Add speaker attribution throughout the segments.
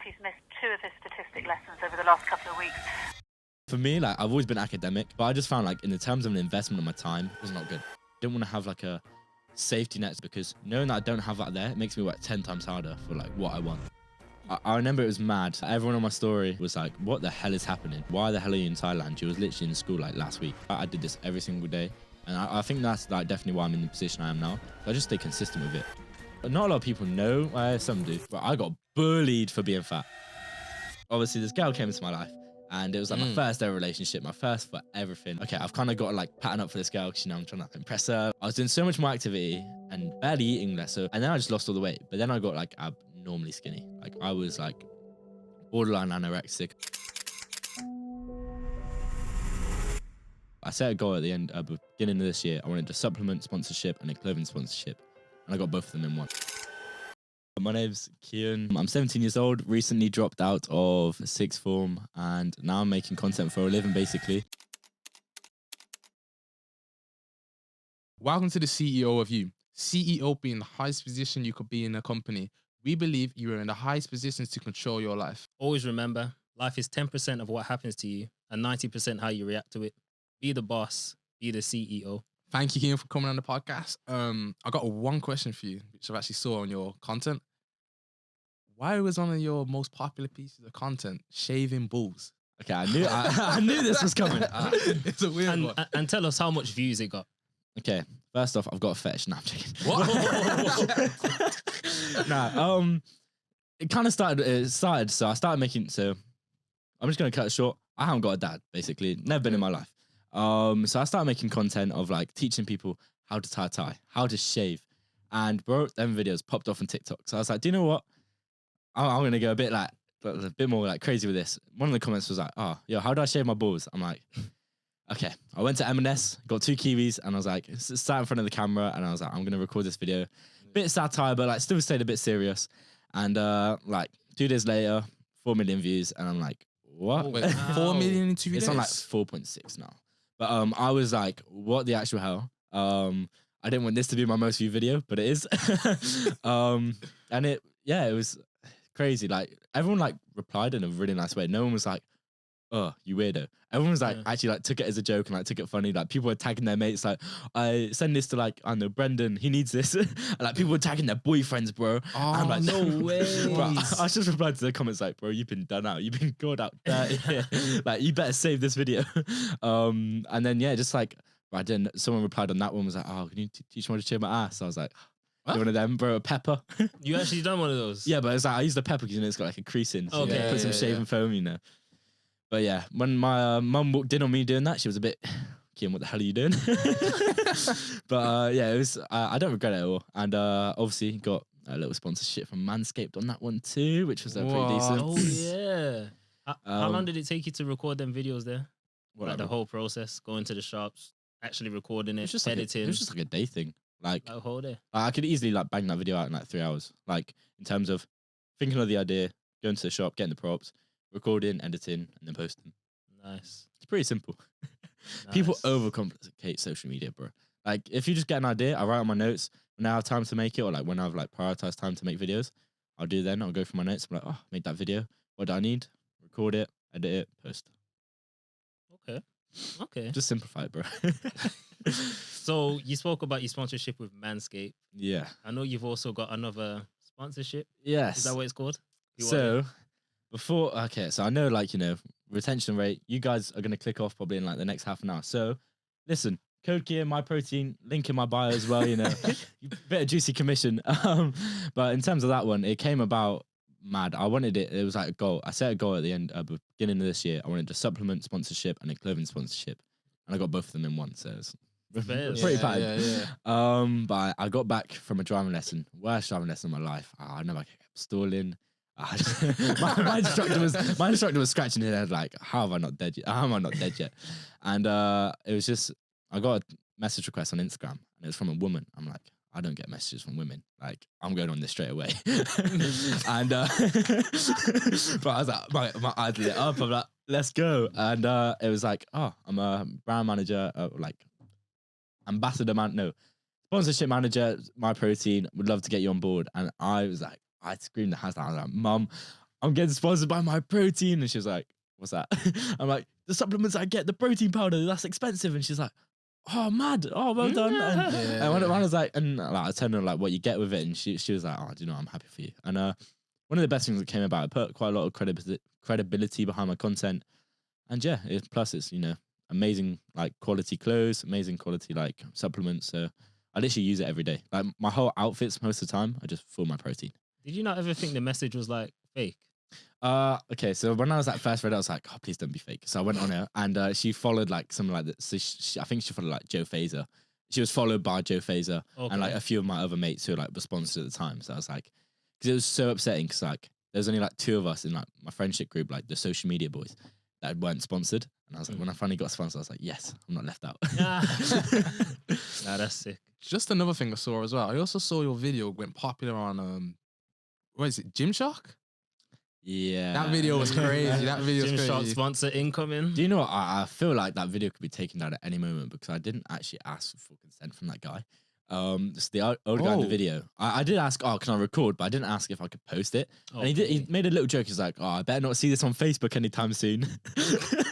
Speaker 1: he's missed 2 of his statistic lessons over the last couple of weeks.
Speaker 2: For me, like, I've always been academic, but I just found, like, in the terms of an investment of my time, it was not good. I didn't want to have, like, a safety net, because knowing that I don't have that there, it makes me work 10 times harder for, like, what I want. I remember it was mad. Everyone on my story was like, what the hell is happening? Why the hell are you in Thailand? You was literally in school, like, last week. I did this every single day. And I think that's, like, definitely why I'm in the position I am now. So I just stay consistent with it. But not a lot of people know, some do, but I got bullied for being fat. Obviously, this girl came into my life, and it was like my first ever relationship, my first for everything. Okay, I've kind of got to, like, pattern up for this girl, because, you know, I'm trying to impress her. I was doing so much more activity and barely eating less. And then I just lost all the weight. But then I got, like, abnormally skinny. Like, I was, like, borderline anorexic. I set a goal at the beginning of this year. I wanted a supplement sponsorship and a clothing sponsorship. And I got both of them in one. My name's Kian. I'm 17 years old, recently dropped out of sixth form, and now I'm making content for a living, basically.
Speaker 3: Welcome to the CEO of You. CEO being the highest position you could be in a company. We believe you are in the highest positions to control your life.
Speaker 4: Always remember, life is 10% of what happens to you and 90% how you react to it. Be the boss, be the CEO.
Speaker 3: Thank you, Kian, for coming on the podcast. I got one question for you, which I've actually saw on your content. Why was one of your most popular pieces of content shaving balls?
Speaker 2: Okay, I knew this was coming.
Speaker 3: It's a weird one.
Speaker 4: And tell us how much views it got.
Speaker 2: Okay, first off, I've got a fetish. Nah, I'm joking.
Speaker 3: What?
Speaker 2: Nah, it kind of started, so I started making, so I'm just going to cut it short. I haven't got a dad, basically. Never been in my life. So I started making content of, like, teaching people how to tie a tie, how to shave. And bro, them videos popped off on TikTok. So I was like, do you know what? I'm going to go a bit more like crazy with this. One of the comments was like, oh, yo, how do I shave my balls? I'm like, okay. I went to M&S, got 2 Kiwis, and I was like, sat in front of the camera, and I was like, I'm going to record this video. Bit satire, but, like, still stayed a bit serious. And like 2 days later, 4 million views, and I'm like, what?
Speaker 3: Wait, 4 million in 2 days?
Speaker 2: It's on like 4.6 now. But I was like, what the actual hell? I didn't want this to be my most viewed video, but it is. And it was crazy. Like, everyone, like, replied in a really nice way. No one was like, oh, you weirdo. Everyone was like, actually, like, took it as a joke and, like, took it funny. Like, people were tagging their mates, like, I send this to, like, I don't know, Brendan, he needs this. And, like, people were tagging their boyfriends, bro.
Speaker 3: Oh,
Speaker 2: I'm like,
Speaker 4: no way.
Speaker 2: Bro, I just replied to the comments like, bro, you've been done out. You've been called out dirty here. Like, you better save this video. And then, yeah, just like, someone replied on that one, was like, oh, can you teach me how to shave my ass? I was like, one of them, bro, a pepper.
Speaker 4: You actually done one of those?
Speaker 2: Yeah, but it's like, I used the pepper because, you know, it's got like a crease in. So
Speaker 4: Okay.
Speaker 2: put some shaving foam, you know. But yeah, when my mum walked in on me doing that, she was a bit, Kian, what the hell are you doing? But yeah, it was, I don't regret it at all. And obviously got a little sponsorship from Manscaped on that one too, which was pretty decent.
Speaker 4: Oh, yeah. How long did it take you to record them videos there?
Speaker 2: Whatever.
Speaker 4: Like the whole process, going to the shops, actually recording it,
Speaker 2: Just
Speaker 4: editing.
Speaker 2: It was just like a day thing. Like,
Speaker 4: a whole day.
Speaker 2: I could easily, like, bang that video out in like 3 hours. Like, in terms of thinking of the idea, going to the shop, getting the props, recording, editing, and then posting.
Speaker 4: Nice.
Speaker 2: It's pretty simple. People overcomplicate social media, bro. Like, if you just get an idea, I write on my notes when I have time to make it, or like when I've, like, prioritized time to make videos, I'll do then. I'll go through my notes. I'm like, oh, make that video. What do I need? Record it, edit it, post.
Speaker 4: Okay.
Speaker 2: Just simplify it, bro.
Speaker 4: So you spoke about your sponsorship with Manscaped.
Speaker 2: Yeah.
Speaker 4: I know you've also got another sponsorship.
Speaker 2: Yes.
Speaker 4: Is that what it's called?
Speaker 2: So I know, like, you know, retention rate, you guys are going to click off probably in like the next half an hour. So listen, code Kian, my protein, link in my bio as well, you know, bit of juicy commission. But in terms of that one, it came about mad. I wanted it. It was like a goal. I set a goal at the beginning of this year. I wanted a supplement sponsorship and a clothing sponsorship, and I got both of them in one. So it's pretty bad.
Speaker 3: Yeah.
Speaker 2: But I got back from a driving lesson, worst driving lesson of my life. I never kept stalling. My instructor was scratching his head like, how am I not dead yet? And it was just, I got a message request on Instagram, and it was from a woman. I'm like, I don't get messages from women. Like, I'm going on this straight away. And but I was like, my eyes lit up. I'm like, let's go. And it was like, oh, I'm a brand manager, sponsorship manager, My Protein, would love to get you on board. And I was like, I screamed the house down. I was like, Mum, I'm getting sponsored by my protein. And she was like, what's that? I'm like, the supplements I get, the protein powder, that's expensive. And she's like, oh, mad. Oh, well done. And when I was like, and like, I told her like what you get with it. And she was like, oh, do you know, I'm happy for you. And one of the best things that came about, I put quite a lot of credibility behind my content. And yeah, plus it's, you know, amazing like quality clothes, amazing quality like supplements. So I literally use it every day. Like my whole outfits most of the time, I just full my protein.
Speaker 4: Did you not ever think the message was like fake?
Speaker 2: Okay, so when I was at first read, I was like, oh, please don't be fake. So I went on her and she followed like something like that. So I think she followed like Joe Fazer. She was followed by Joe Fazer and like a few of my other mates who like were sponsored at the time. So I was like, because it was so upsetting because like there's only like 2 of us in like my friendship group, like the social media boys that weren't sponsored. And I was like, when I finally got sponsored, I was like, yes, I'm not left out.
Speaker 4: Nah, that's sick.
Speaker 3: Just another thing I saw as well. I also saw your video went popular on what is it, Gymshark?
Speaker 2: Yeah.
Speaker 3: That video was crazy. That video was
Speaker 4: Gymshark
Speaker 3: crazy.
Speaker 4: sponsor incoming.
Speaker 2: Do you know what? I feel like that video could be taken down at any moment because I didn't actually ask for consent from that guy. It's the old guy in the video. I did ask, oh, can I record? But I didn't ask if I could post it. And he made a little joke. He's like, oh, I better not see this on Facebook anytime soon.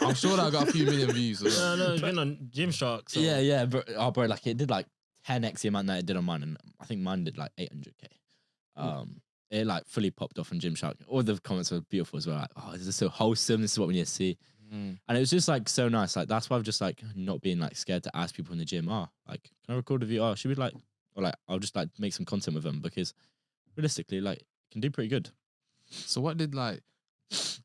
Speaker 3: I'm sure that got a few million views.
Speaker 4: No, it's been on Gymshark. So.
Speaker 2: Yeah, bro, like it did like 10x the amount that it did on mine, and I think mine did like 800k. It like fully popped off on Gymshark. All the comments were beautiful as well. Like, oh, this is so wholesome. This is what we need to see. And it was just like so nice. Like that's why I've just like not being like scared to ask people in the gym. Oh, like can I record a video? Oh, should we like, or like I'll just like make some content with them because realistically, like it can do pretty good.
Speaker 3: So what did like?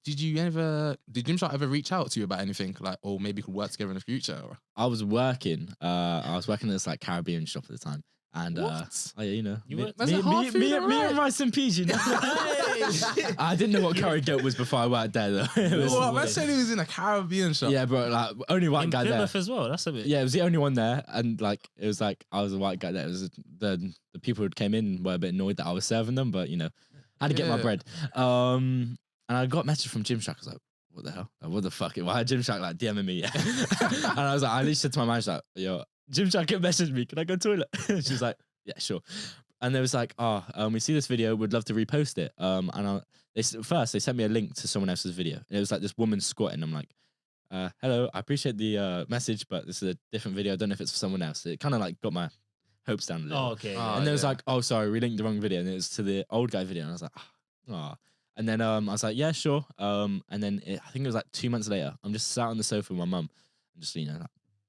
Speaker 3: Did Gymshark ever reach out to you about anything like, or maybe could work together in the future? Or?
Speaker 2: I was working at this like Caribbean shop at the time. And oh yeah, you know, me and Rice and Peas, you know. I didn't know what curry goat was before I worked there though.
Speaker 3: I said he was in a Caribbean shop.
Speaker 2: Yeah, bro, like only white guy there.
Speaker 4: as well. That's a bit.
Speaker 2: Yeah, it was the only one there, and like it was like I was a white guy there. It was the people who came in were a bit annoyed that I was serving them, but you know, I had to get my bread. And I got a message from Gymshark. I was like, what the hell? Like, what the fuck? Why Gymshark like DMing me? And I was like, I literally said to my manager, like, yo, Gymshark messaged me. Can I go to the toilet? She's like, yeah, sure. And they was like, we see this video. We'd love to repost it. They sent me a link to someone else's video. And it was like this woman squatting. I'm like, hello, I appreciate the message, but this is a different video. I don't know if it's for someone else. It kind of like got my hopes down a little.
Speaker 4: Oh, okay.
Speaker 2: And they was like, oh, sorry, we linked the wrong video. And it was to the old guy video. And I was like, oh. And then I was like, yeah, sure. And then I think it was like 2 months later. I'm just sat on the sofa with my mum and just, you know, like,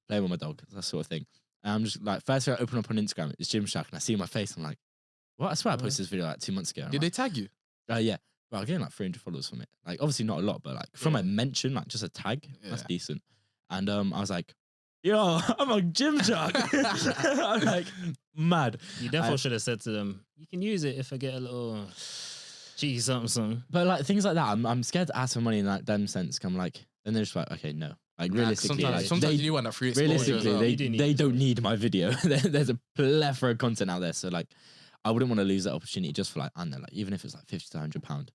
Speaker 2: playing with my dog, that sort of thing. And I'm just like, first thing I open up on Instagram, it's Gymshark, and I see my face. I'm like, what? I swear I posted this video like 2 months ago.
Speaker 3: Did they tag you?
Speaker 2: Yeah. Well, I'm getting like 300 followers from it. Like, obviously not a lot, but like from a mention, like just a tag, that's decent. And I was like, yo, I'm on Gymshark. I'm like, mad.
Speaker 4: You definitely should have said to them, you can use it if I get a little cheese something.
Speaker 2: But like things like that, I'm scared to ask for money in that damn sense. I'm like, then they're just like, okay, no. Like realistically,
Speaker 3: sometimes you want that free exposure.
Speaker 2: Realistically, they don't need my video. There's a plethora of content out there, so like, I wouldn't want to lose that opportunity just for like, I don't know, like even if it's like £50 to £100,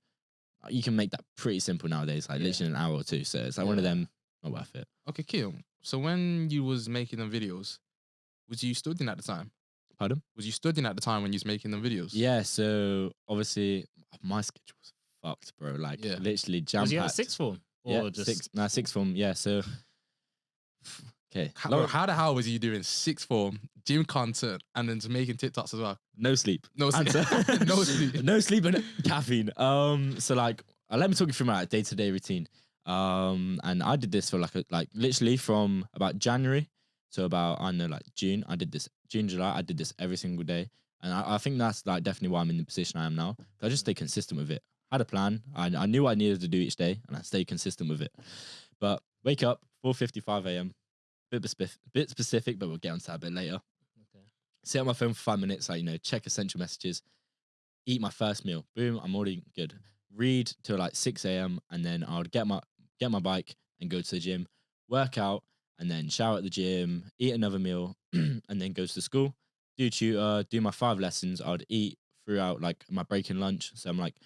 Speaker 2: you can make that pretty simple nowadays, like literally in an hour or two. So it's like one of them, not worth it.
Speaker 3: Okay, Kian. So when you was making them videos, was you studying at the time?
Speaker 2: Pardon?
Speaker 3: Was you studying at the time when you was making them videos?
Speaker 2: Yeah. So obviously my schedule was fucked, bro. Like literally jam-packed.
Speaker 4: Was you at sixth form? Or just
Speaker 2: sixth form. Yeah. So okay.
Speaker 3: How the hell was you doing sixth form, gym content, and then just making TikToks as well?
Speaker 2: No sleep.
Speaker 3: No sleep. No sleep.
Speaker 2: No sleep and caffeine. So like, let me talk you through my day-to-day routine. And I did this for like literally from about January to about, I don't know, like June. I did this June, July. I did this every single day. And I think that's like definitely why I'm in the position I am now. I just stay consistent with it. I had a plan. I knew what I needed to do each day, and I stayed consistent with it. But wake up 4:55 a.m. Bit specific, but we'll get onto that a bit later. Okay. Sit on my phone for 5 minutes, like, you know, check essential messages, eat my first meal. Boom, I'm already good. Read till like 6 a.m. and then I would get my bike and go to the gym, work out, and then shower at the gym, eat another meal, and then go to school. Do my 5 lessons. I would eat throughout like my break and lunch. So I'm like,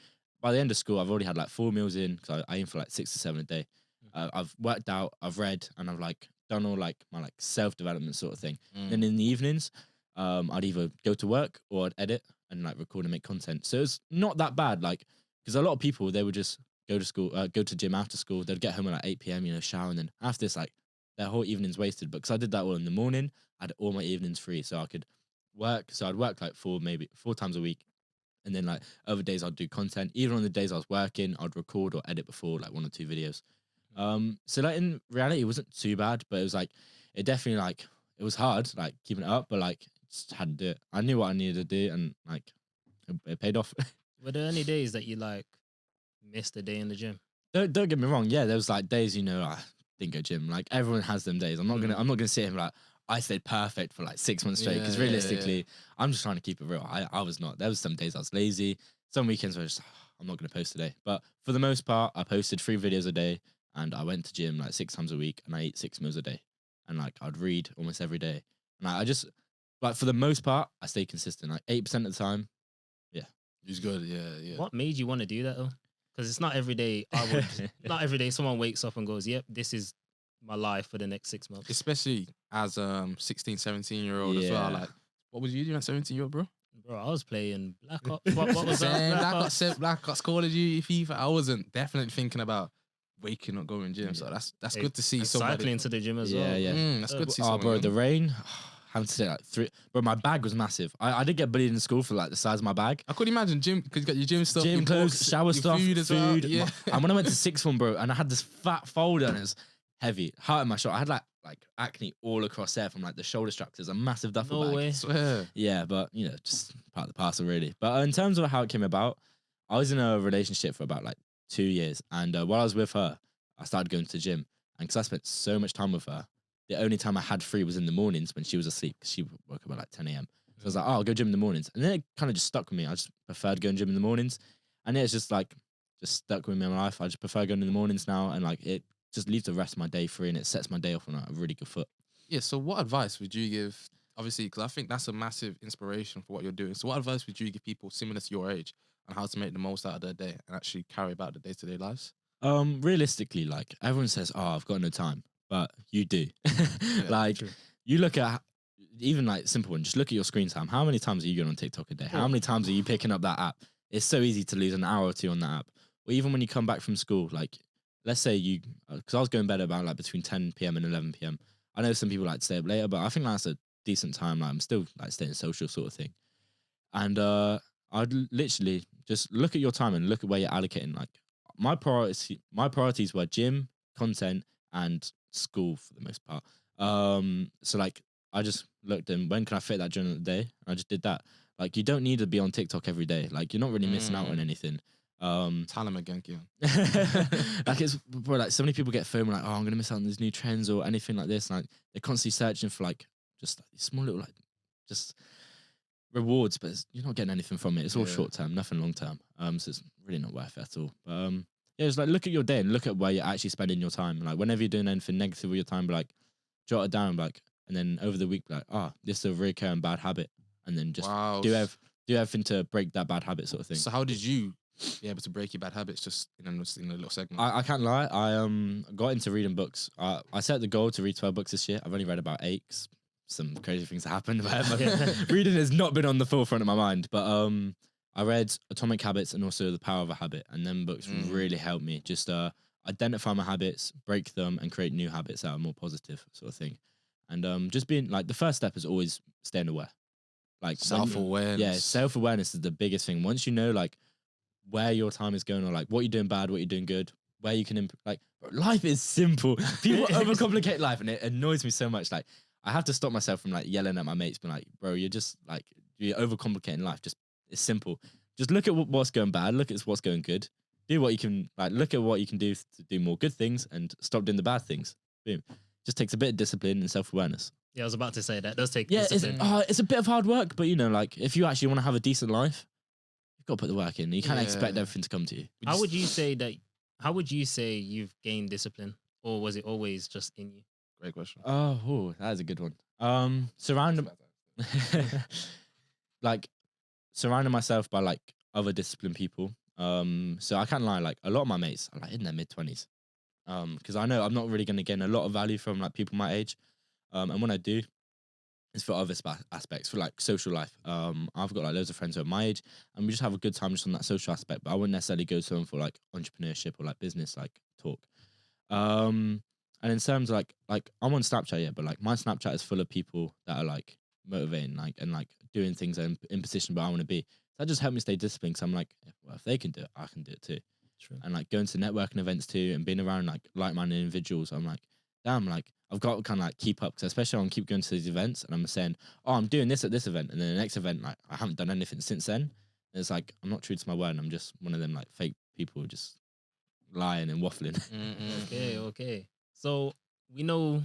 Speaker 2: by the end of school, I've already had like 4 meals in because I aim for like 6 to 7 a day. I've worked out, I've read, and I've like done all like my like self-development sort of thing. Then in the evenings, I'd either go to work or I'd edit and like record and make content. So it's not that bad. Like because a lot of people, they would just go to school, go to gym after school. They'd get home at like 8 p.m. Shower, and then after this, like their whole evening's wasted. But because I did that all in the morning, I had all my evenings free, so I could work. So I'd work like maybe four times a week, and then like other days I'd do content. Even on the days I was working, I'd record or edit before like 1 or 2 videos. So like in reality, it wasn't too bad, but it was like it definitely like it was hard like keeping it up, but like just had to do it. I knew what I needed to do, and like it paid off.
Speaker 4: Were there any days that you like missed a day in the gym?
Speaker 2: Don't get me wrong. Yeah, there was like days I didn't go gym. Like everyone has them days. I'm not gonna sit here and be like I stayed perfect for like 6 months straight, because realistically, I'm just trying to keep it real. I was not. There was some days I was lazy. Some weekends where I was just I'm not gonna post today. But for the most part, I posted 3 videos a day, and I went to gym like 6 times a week, and I ate 6 meals a day, and like I'd read almost every day, and I just like for the most part I stayed consistent. Like 8% of the time,
Speaker 3: He's good. Yeah.
Speaker 4: What made you want to do that though? Because it's not every day. Not every day someone wakes up and goes, "Yep, this is my life for the next 6 months."
Speaker 3: Especially as 16, 17-year-old as well. Like, what was you doing at 17-year-old, bro?
Speaker 4: Bro, I was playing Black Ops. What was that?
Speaker 3: Black Ops, Call of Duty, FIFA. I wasn't definitely thinking about waking up, going gym. So that's good to see
Speaker 4: and
Speaker 3: somebody.
Speaker 4: cycling to the gym as well.
Speaker 2: Yeah.
Speaker 3: That's good to see.
Speaker 2: Oh, bro,
Speaker 3: someone,
Speaker 2: the rain. Having to say like 3. Bro, my bag was massive. I did get bullied in school for like the size of my bag.
Speaker 3: I couldn't imagine gym because you got your gym stuff,
Speaker 2: Gym
Speaker 3: your
Speaker 2: clothes,
Speaker 3: books,
Speaker 2: shower
Speaker 3: your
Speaker 2: stuff,
Speaker 3: food as well.
Speaker 2: food.
Speaker 3: Yeah.
Speaker 2: And when I went to 6th one, bro, and I had this fat folder and it was heavy, hurting my shoulder. I had like acne all across there from like the shoulder straps. There's a massive duffel bag.
Speaker 4: No way.
Speaker 3: I swear.
Speaker 2: Yeah, but just part of the parcel really. But in terms of how it came about, I was in a relationship for about like 2 years, and while I was with her, I started going to the gym, and because I spent so much time with her, the only time I had free was in the mornings when she was asleep, because she woke up at like 10 a.m. So I was like, oh, I'll go gym in the mornings. And then it kind of just stuck with me. I just preferred going gym in the mornings. And it's just like, just stuck with me in my life. I just prefer going in the mornings now. And like, it just leaves the rest of my day free, and it sets my day off on a really good foot.
Speaker 3: Yeah. So, what advice would you give? Obviously, because I think that's a massive inspiration for what you're doing. So, what advice would you give people similar to your age on how to make the most out of their day and actually carry about the day-to-day lives?
Speaker 2: Realistically, like everyone says, oh, I've got no time, but you do. Like
Speaker 4: true.
Speaker 2: you look at even like simple one, just look at your screen time. How many times are you going on TikTok a day? How many times are you picking up that app? It's so easy to lose an hour or 2 on that app. Or even when you come back from school, like let's say you, because I was going bed about like between 10 p.m. and 11 p.m. I know some people like to stay up later, but I think that's a decent time. Like I'm still like staying social sort of thing. And I'd literally just look at your time and look at where you're allocating. Like my priorities were gym, content, and school for the most part. So like I just looked in when can I fit that during the day, and I just did that. Like you don't need to be on TikTok every day. Like you're not really missing out on anything.
Speaker 3: Tell him again, Kian.
Speaker 2: Like it's bro, like so many people get FOMO, like, oh, I'm gonna miss out on these new trends or anything like this. And, like they're constantly searching for like just like these small little like just rewards, but you're not getting anything from it. It's all short term, nothing long term. So it's really not worth it at all. But yeah, it's like look at your day and look at where you're actually spending your time. Like whenever you're doing anything negative with your time, be like jot it down, like, and then over the week, be like, oh, this is a recurring bad habit, and then just do everything to break that bad habit, sort of thing.
Speaker 3: So how did you be able to break your bad habits just in a little segment?
Speaker 2: I can't lie. I got into reading books. I set the goal to read 12 books this year. I've only read about 8. Some crazy things happened. Reading has not been on the forefront of my mind. But I read Atomic Habits and also The Power of a Habit. And them books really helped me just identify my habits, break them, and create new habits that are more positive, sort of thing. And just being like, the first step is always staying aware. Like
Speaker 3: self-awareness.
Speaker 2: Yeah, self-awareness is the biggest thing. Once you know like where your time is going, or like what you're doing bad, what you're doing good, where you can like life is simple. People overcomplicate life, and it annoys me so much. Like I have to stop myself from like yelling at my mates, being like, bro, you're just like, you're overcomplicating life. Just, it's simple. Just look at what's going bad, look at what's going good, do what you can, like look at what you can do to do more good things and stop doing the bad things. Boom. Just takes a bit of discipline and self-awareness.
Speaker 4: Yeah, I was about to say that does take
Speaker 2: Yeah,
Speaker 4: discipline.
Speaker 2: it's a bit of hard work, but you know, like if you actually want to have a decent life, you've got to put the work in. You can't expect everything to come to you.
Speaker 4: How would you say you've gained discipline, or was it always just in you?
Speaker 3: Great question.
Speaker 2: Oh, that is a good one. Surrounding myself by like other disciplined people. So I can't lie, like a lot of my mates are like in their mid-20s. Because I know I'm not really going to gain a lot of value from like people my age. And when I do, It's for other aspects, for like social life. I've got like loads of friends who are my age, and we just have a good time just on that social aspect. But I wouldn't necessarily go to them for like entrepreneurship or like business like talk. And in terms of like I'm on Snapchat, yeah, but like my Snapchat is full of people that are like motivating, like and like doing things in position where I want to be. So that just helped me stay disciplined. Because I'm like, well, if they can do it, I can do it too.
Speaker 4: True.
Speaker 2: And like going to networking events too, and being around like-minded individuals, I'm like, damn, like I've got to kind of like keep up, because especially when I keep going to these events and I'm saying, oh, I'm doing this at this event, and then the next event, like I haven't done anything since then. And it's like I'm not true to my word, and I'm just one of them like fake people just lying and waffling.
Speaker 4: Okay. So we know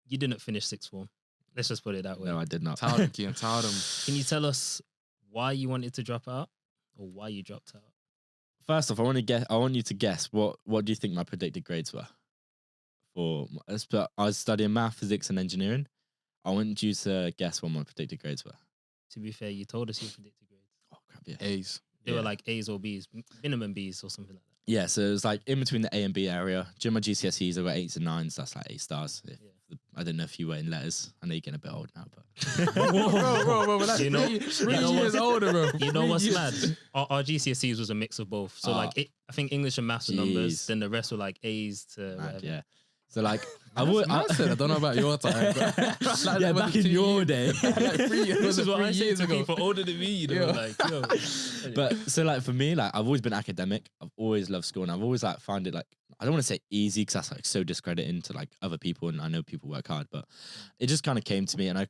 Speaker 4: you didn't finish sixth form. Let's just put it that way.
Speaker 2: No, I did not.
Speaker 3: Tell them, Kian, tell them.
Speaker 4: Can you tell us why you wanted to drop out, or why you dropped out?
Speaker 2: First off, I want you to guess what do you think my predicted grades were? I was studying math, physics, and engineering. I want you to guess what my predicted grades were.
Speaker 4: To be fair, you told us your predicted grades.
Speaker 2: Oh crap, yeah.
Speaker 3: A's.
Speaker 4: They were like A's or B's, minimum B's or something like that.
Speaker 2: Yeah, so it was like in between the A and B area. During my GCSEs, I got 8s and 9s. That's like 8 stars. I don't know if you were in letters. I know you're getting a bit old now, but
Speaker 3: bro, that's
Speaker 4: You know-
Speaker 3: 3
Speaker 4: you know
Speaker 3: years
Speaker 4: what-
Speaker 3: older, bro.
Speaker 4: You know what's
Speaker 3: 3
Speaker 4: mad?
Speaker 3: years.
Speaker 4: Our GCSEs was a mix of both. So I think English and maths were numbers.
Speaker 2: Jeez.
Speaker 4: Then the rest were like A's to
Speaker 2: mad,
Speaker 4: whatever.
Speaker 2: yeah. So like I
Speaker 3: I don't know about your time, but like,
Speaker 2: yeah,
Speaker 3: was
Speaker 2: back
Speaker 3: it
Speaker 2: in
Speaker 3: 2
Speaker 2: your
Speaker 3: years?
Speaker 2: day.
Speaker 3: Like 3 years.
Speaker 4: This is what I
Speaker 3: 3
Speaker 4: say
Speaker 3: years
Speaker 4: to
Speaker 3: ago.
Speaker 4: people older than me. You know,
Speaker 3: Yeah.
Speaker 4: like yo.
Speaker 2: But so like for me, like I've always been academic. I've always loved school, and I've always like found it like, I don't want to say easy, because that's like so discrediting to like other people, and I know people work hard, but it just kind of came to me, and I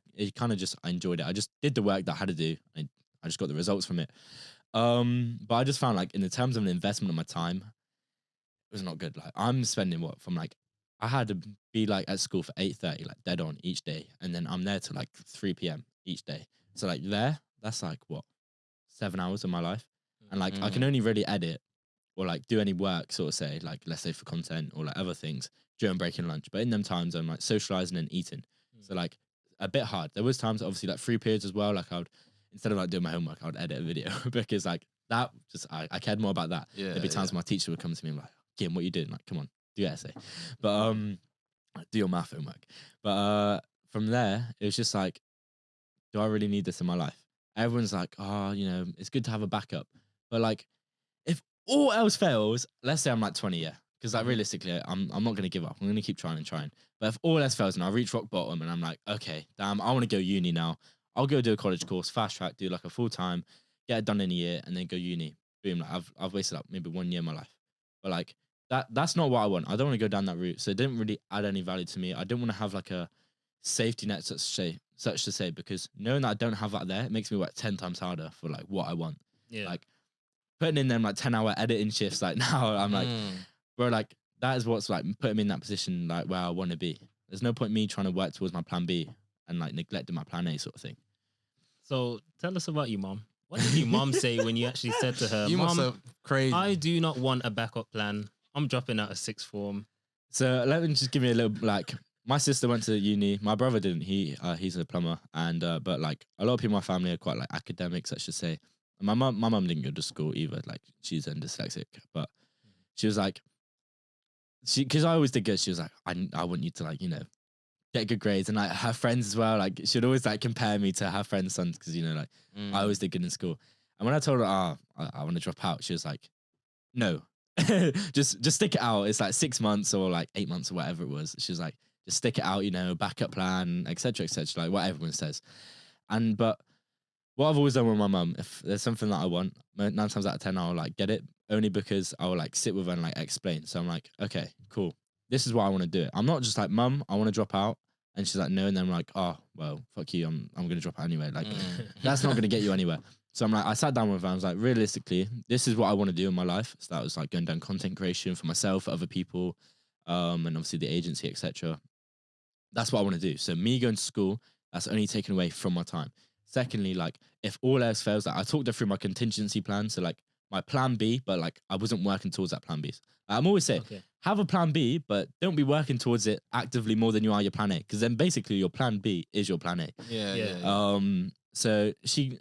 Speaker 2: enjoyed it. I just did the work that I had to do, and I just got the results from it. But I just found like in the terms of an investment of my time, it was not good. Like I'm spending I had to be like at school for 8:30, like dead on each day, and then I'm there till like 3 p.m. each day. So like that's like what, 7 hours of my life, and like I can only really edit or like do any work, sort of say, like let's say for content or like other things during break and lunch. But in them times, I'm like socializing and eating. So like a bit hard. There was times obviously like free periods as well. Like I would, instead of like doing my homework, I would edit a video because like that just I cared more about that.
Speaker 3: Yeah,
Speaker 2: There'd be times my teacher would come to me and be like, Kian, what are you doing? Like, come on, do your essay. But do your math homework. But from there, it was just like, do I really need this in my life? Everyone's like, oh, you know, it's good to have a backup. But like, if all else fails, let's say I'm like 20, yeah. Because like realistically, I'm not gonna give up. I'm gonna keep trying. But if all else fails and I reach rock bottom and I'm like, okay, damn, I want to go uni now. I'll go do a college course, fast track, do like a full time, get it done in a year, and then go uni. Boom, like I've wasted up maybe 1 year of my life. But like that's not what I want. I don't want to go down that route. So it didn't really add any value to me. I didn't want to have like a safety net, such to say, because knowing that I don't have that there, it makes me work 10 times harder for like what I want.
Speaker 4: Yeah.
Speaker 2: Like putting in them like 10-hour editing shifts, like now I'm like, bro, like that is what's like putting me in that position, like where I want to be. There's no point me trying to work towards my plan B and like neglecting my plan A, sort of thing.
Speaker 4: So tell us about your mom. What did your mom say when you actually said to her,
Speaker 3: You must
Speaker 4: Mom,
Speaker 3: have crazy.
Speaker 4: I do not want a backup plan. I'm dropping out of sixth form.
Speaker 2: So let me just give you a little, like, my sister went to uni. My brother didn't. He's a plumber, and but like a lot of people in my family are quite like academics, I should say. And my mum didn't go to school either. Like she's dyslexic, but she was like, because I always did good. She was like, I want you to like, you know, get good grades, and like her friends as well. Like she'd always like compare me to her friends' sons, because you know, like I always did good in school. And when I told her, I want to drop out, she was like, no, just stick it out. It's like 6 months or like 8 months or whatever it was. She was like, just stick it out, you know, backup plan, etc., like what everyone says. But what I've always done with my mum, if there's something that I want, 9 times out of 10 I'll like get it, only because I'll like sit with her and like explain. So I'm like, okay, cool, this is why I want to do it. I'm not just like, Mum, I want to drop out, and she's like, no, and then I'm like, oh well, fuck you, I'm gonna drop out anyway. Like that's not gonna get you anywhere. So I'm like, I sat down with her, I was like, realistically, this is what I want to do in my life. So that was like going down content creation for myself, for other people, and obviously the agency, etc. That's what I want to do. So me going to school, that's only taken away from my time. Secondly, like if all else fails, like I talked her through my contingency plan. So like my plan B, but like I wasn't working towards that plan B. I'm always saying, have a plan B, but don't be working towards it actively more than you are your plan A. Because then basically your plan B is your plan A.
Speaker 3: Yeah.
Speaker 2: So she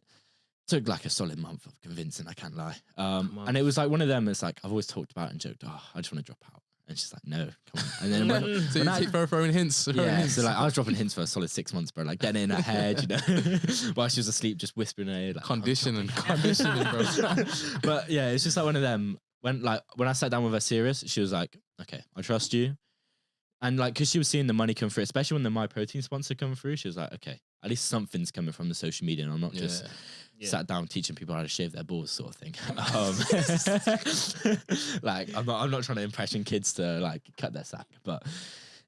Speaker 2: took like a solid month of convincing, I can't lie. And it was like one of them, it's like I've always talked about it and joked, oh, I just want to drop out. And she's like, no, come on. And then
Speaker 3: So you keep throwing hints.
Speaker 2: yeah, so like I was dropping hints for a solid 6 months, bro. Like getting it in her head, you know, while she was asleep, just whispering in her ear, like
Speaker 3: Conditioning, bro.
Speaker 2: But yeah, it's just like one of them. When I sat down with her serious, she was like, okay, I trust you. And like, cause she was seeing the money come through, especially when the My Protein sponsor come through, she was like, okay, at least something's coming from the social media, and I'm not just sat down teaching people how to shave their balls, sort of thing. Like, I'm not trying to impression kids to like cut their sack, but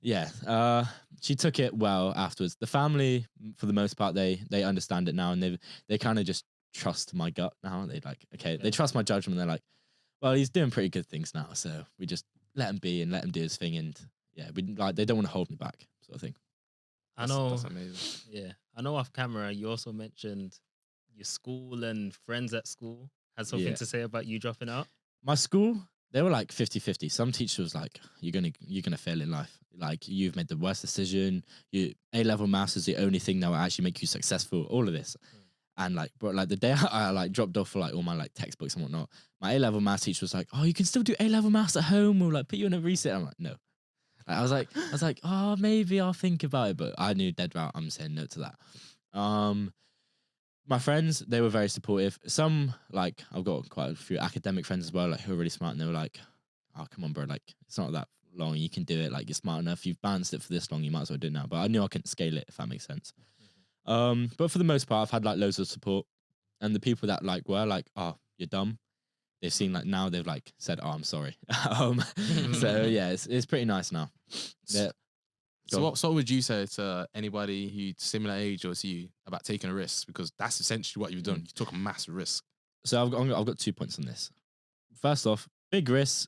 Speaker 2: yeah, she took it well afterwards. The family, for the most part, they understand it now, and they kind of just trust my gut now. They like, okay, they trust my judgment. They're like, well, he's doing pretty good things now, so we just let him be and let him do his thing, and yeah, we like they don't want to hold me back, sort of thing.
Speaker 4: I know.
Speaker 3: That's amazing.
Speaker 4: Yeah, I know. Off camera, you also mentioned your school and friends at school had something to say about you dropping out.
Speaker 2: My school, they were like 50-50. Some teacher was like, you're gonna fail in life. Like, you've made the worst decision. A-level maths is the only thing that will actually make you successful. All of this. And like, bro, like the day I like dropped off for like all my like textbooks and whatnot, my A-level maths teacher was like, oh, you can still do A-level maths at home. We'll like put you in a reset. I'm like, no. I was like, oh, maybe I'll think about it, but I knew dead right I'm saying no to that. My friends, they were very supportive. Some, like, I've got quite a few academic friends as well, like, who are really smart, and they were like, oh, come on, bro, like, it's not that long, you can do it, like, you're smart enough, you've balanced it for this long, you might as well do it now. But I knew I couldn't scale it, if that makes sense. But for the most part, I've had like loads of support, and the people that like were like, oh, you're dumb, they've seen like now they've like said, oh, I'm sorry. So yeah, it's pretty nice now. Yeah.
Speaker 3: So what would you say to anybody who's similar age or to you about taking a risk? Because that's essentially what you've done. You took a massive risk.
Speaker 2: So I've got 2 points on this. First off, big risks,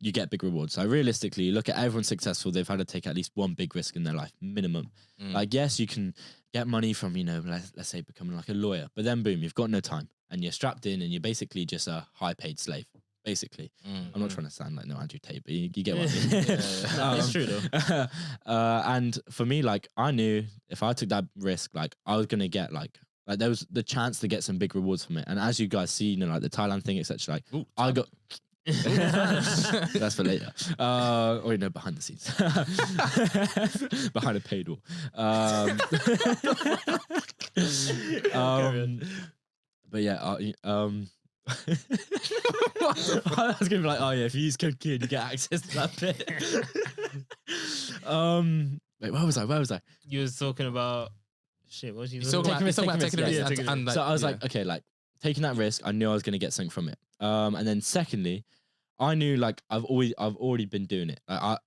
Speaker 2: you get big rewards. So realistically, you look at everyone successful, they've had to take at least one big risk in their life, minimum. Like, yes, you can get money from, you know, let's say becoming like a lawyer, but then boom, you've got no time and you're strapped in and you're basically just a high paid slave. Basically, I'm not trying to sound like no Andrew Tate, but you get what I mean.
Speaker 4: It's true though.
Speaker 2: And for me, like, I knew if I took that risk, like, I was gonna get like there was the chance to get some big rewards from it. And as you guys see, you know, like the Thailand thing, etc. Like, I got. That's for later. Or you know, behind the scenes, behind a paid wall. But yeah, I was gonna be like, oh yeah, if you use cocaine, you get access to that bit. Wait, where was I?
Speaker 4: You was talking about shit. What was you
Speaker 3: talking
Speaker 4: talking
Speaker 3: about? Taking a risk.
Speaker 4: taking a risk.
Speaker 2: So I was like, okay, like taking that risk, I knew I was gonna get something from it. And then secondly, I knew like I've already been doing it. Like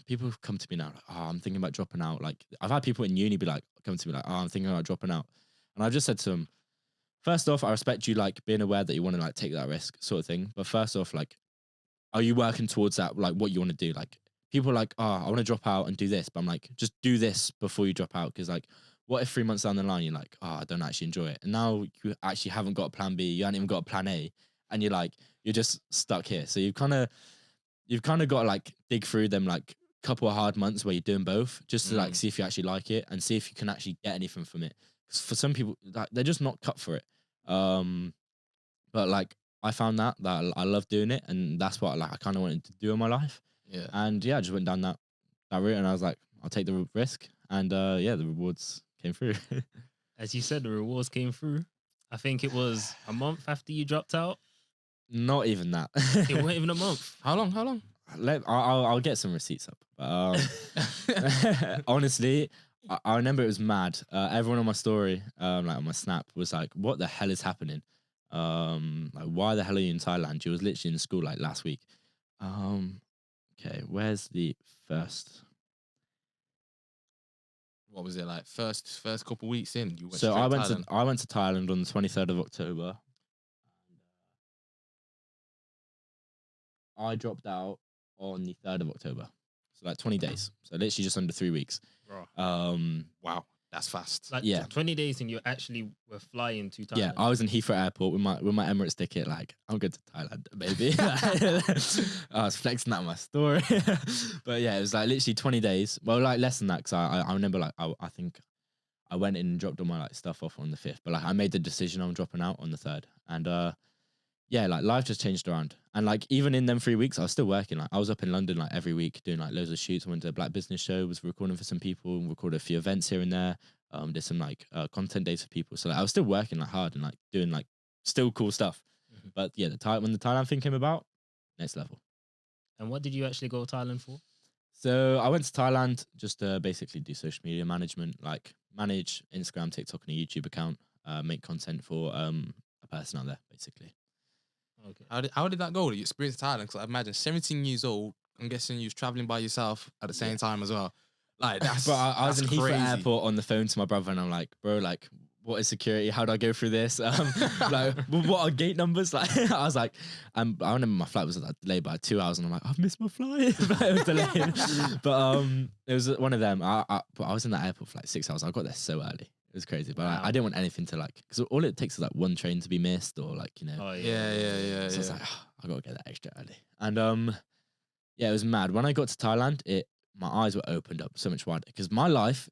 Speaker 2: people have come to me now, like, oh, I'm thinking about dropping out. Like, I've had people in uni be like, come to me like, oh, I'm thinking about dropping out, and I've just said to them, first off, I respect you like being aware that you want to like take that risk, sort of thing. But first off, like, are you working towards that? Like, what you want to do? Like, people are like, oh, I want to drop out and do this, but I'm like, just do this before you drop out, because like, what if 3 months down the line you're like, oh, I don't actually enjoy it, and now you actually haven't got a plan B, you haven't even got a plan A, and you're just stuck here. So you've kind of got to like dig through them like couple of hard months where you're doing both, just to like see if you actually like it and see if you can actually get anything from it. Because for some people, like, they're just not cut for it. But like, I found that I love doing it, and that's what like I kind of wanted to do in my life. Yeah. And yeah, I just went down that route, and I was like, I'll take the risk, and yeah, the rewards came through.
Speaker 4: As you said, the rewards came through. I think it was a month after you dropped out.
Speaker 2: Not even that.
Speaker 4: It wasn't even a month.
Speaker 3: How long?
Speaker 2: I'll get some receipts up. But honestly, I remember it was mad. Everyone on my story, like on my snap, was like, "What the hell is happening? Like, why the hell are you in Thailand?" She was literally in school like last week. Okay, where's the first?
Speaker 3: What was it like? First couple weeks in, you went.
Speaker 2: So I went to Thailand on the 23rd of October. I dropped out on the 3rd of October. So like 20 days. So literally just under 3 weeks.
Speaker 3: Wow, that's fast.
Speaker 4: Like,
Speaker 2: yeah,
Speaker 4: 20 days and you actually were flying to Thailand.
Speaker 2: Yeah, I was in Heathrow Airport with my Emirates ticket. Like, I'm good to Thailand, baby. I was flexing that on my story. But yeah, it was like literally 20 days. Well, like less than that, because I remember like I think I went in and dropped all my like stuff off on the 5th. But like I made the decision on dropping out on the 3rd. And yeah, like life just changed around. And like even in them 3 weeks, I was still working. Like I was up in London like every week doing like loads of shoots. I went to a Black Business Show, was recording for some people, recorded a few events here and there. Did some like content days for people. So like, I was still working like hard and like doing like still cool stuff. But yeah, when the Thailand thing came about, next level.
Speaker 4: And what did you actually go to Thailand for?
Speaker 2: So I went to Thailand just to basically do social media management, like manage Instagram, TikTok, and a YouTube account, make content for a person out there, basically.
Speaker 4: Okay.
Speaker 3: How did that go? You experienced Thailand? Because I imagine 17 years old. I'm guessing you was traveling by yourself at the same time as well. Like that's.
Speaker 2: But I was in
Speaker 3: that's
Speaker 2: Heathrow
Speaker 3: crazy.
Speaker 2: Airport on the phone to my brother, and I'm like, bro, like, what is security? How do I go through this? Like, what are gate numbers? Like, I was like, I remember my flight was delayed by 2 hours, and I'm like, I've missed my flight. It was delayed. But it was one of them. I was in that airport for like 6 hours. I got there so early. It was crazy, but I didn't want anything to like, because all it takes is like one train to be missed, or like, you know.
Speaker 4: Oh
Speaker 3: Yeah.
Speaker 2: So I was like, I gotta get that extra early. And yeah, it was mad. When I got to Thailand, my eyes were opened up so much wider, because my life,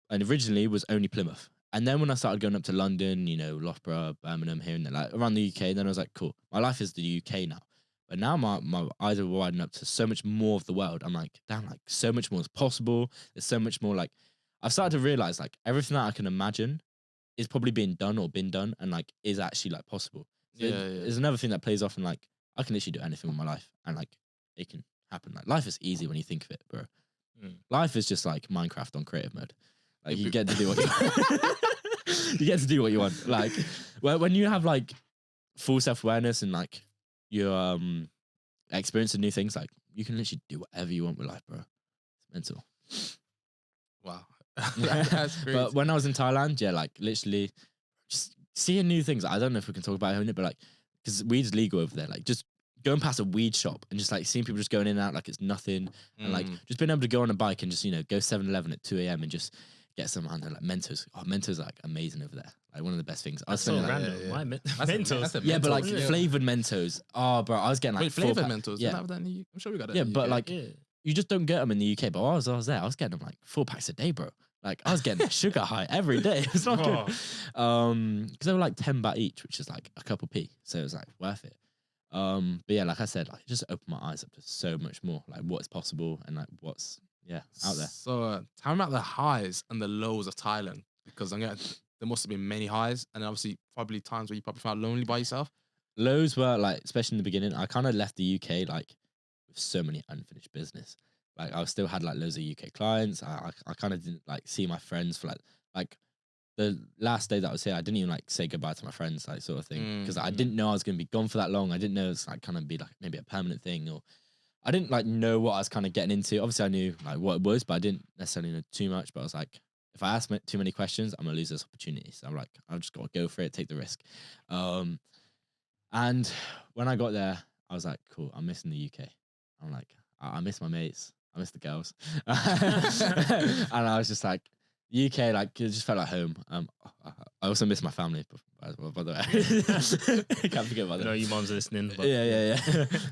Speaker 2: and originally was only Plymouth. And then when I started going up to London, you know, Loughborough, Birmingham, here and there, like around the UK, then I was like, cool, my life is the UK now. But now my eyes are widening up to so much more of the world. I'm like, damn, like so much more is possible. There's so much more, like, I've started to realize like everything that I can imagine is probably being done or been done, and like is actually like possible. So there's another thing that plays off, and like I can literally do anything with my life, and like it can happen. Like life is easy when you think of it, bro. Life is just like Minecraft on creative mode. Like you get to do what you you get to do what you want. Like when you have like full self-awareness and like you're experiencing new things, like you can literally do whatever you want with life, bro. It's mental.
Speaker 3: Wow. That's crazy.
Speaker 2: But when I was in Thailand, yeah, like literally just seeing new things. I don't know if we can talk about it, but like, because weed's legal over there, like just going past a weed shop and just like seeing people just going in and out like it's nothing, and like just being able to go on a bike and just, you know, go 7-Eleven at 2 a.m. and just get some, I don't know, like Mentos. Oh, Mentos are like amazing over there. Like one of the best things.
Speaker 4: That's so random. Why Mentos?
Speaker 3: That's
Speaker 2: yeah, but like
Speaker 3: Mentos,
Speaker 2: flavored Mentos. Oh, bro, I was getting like
Speaker 3: flavored Mentos.
Speaker 2: Yeah,
Speaker 3: Have that in the, I'm sure we got it.
Speaker 2: yeah,
Speaker 3: in the
Speaker 2: but
Speaker 3: UK.
Speaker 2: like you just don't get them in the UK. But while I was there, I was getting them like 4 packs a day, bro. Like I was getting sugar high every day. It was not good. Because they were like 10 baht each, which is like a couple p. So it was like worth it. But yeah, like I said, like it just opened my eyes up to so much more, like what's possible and like what's out there.
Speaker 3: So tell me about the highs and the lows of Thailand, because there must have been many highs, and obviously probably times where you probably felt lonely by yourself.
Speaker 2: Lows were like, especially in the beginning, I kind of left the UK like with so many unfinished business. Like I still had like loads of UK clients. I kind of didn't like see my friends for like the last day that I was here. I didn't even like say goodbye to my friends, like sort of thing, because I didn't know I was going to be gone for that long. I didn't know it's like kind of be like maybe a permanent thing, or I didn't like know what I was kind of getting into. Obviously I knew like what it was, but I didn't necessarily know too much. But I was like, if I ask too many questions, I'm gonna lose this opportunity. So I'm like, I'll just gotta go for it, take the risk. And when I got there, I was like, cool, I'm missing the UK. I'm like, I miss my mates. I miss the girls. And I was just like, UK, like, it just felt like home. I also miss my family, by the way. Can't forget about that.
Speaker 4: I know your mom's listening. But
Speaker 2: Yeah.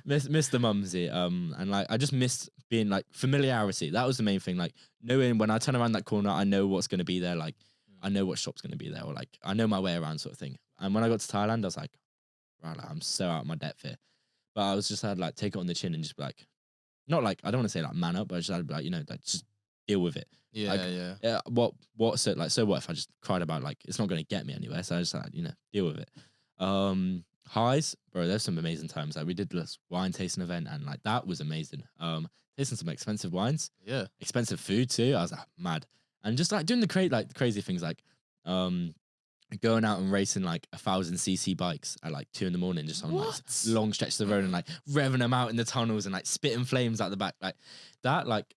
Speaker 2: miss the mumsy. And like, I just missed being like familiarity. That was the main thing. Like knowing when I turn around that corner, I know what's going to be there. Like I know what shop's going to be there, or like I know my way around, sort of thing. And when I got to Thailand, I was like, right, like, I'm so out of my depth here. But I was just had like take it on the chin and just be like, not like, I don't want to say like man up, but I just had to be like, you know, like just deal with it.
Speaker 3: Yeah,
Speaker 2: like,
Speaker 3: yeah.
Speaker 2: So what if I just cried about like it's not going to get me anywhere? So I just like, you know, deal with it. Highs, bro. There's some amazing times. Like we did this wine tasting event, and like that was amazing. Tasting some expensive wines, expensive food too. I was like mad, and just like doing the crazy things, like going out and racing like 1,000cc bikes at like 2 a.m, just on like long stretches of the road, and like revving them out in the tunnels and like spitting flames out the back, like that, like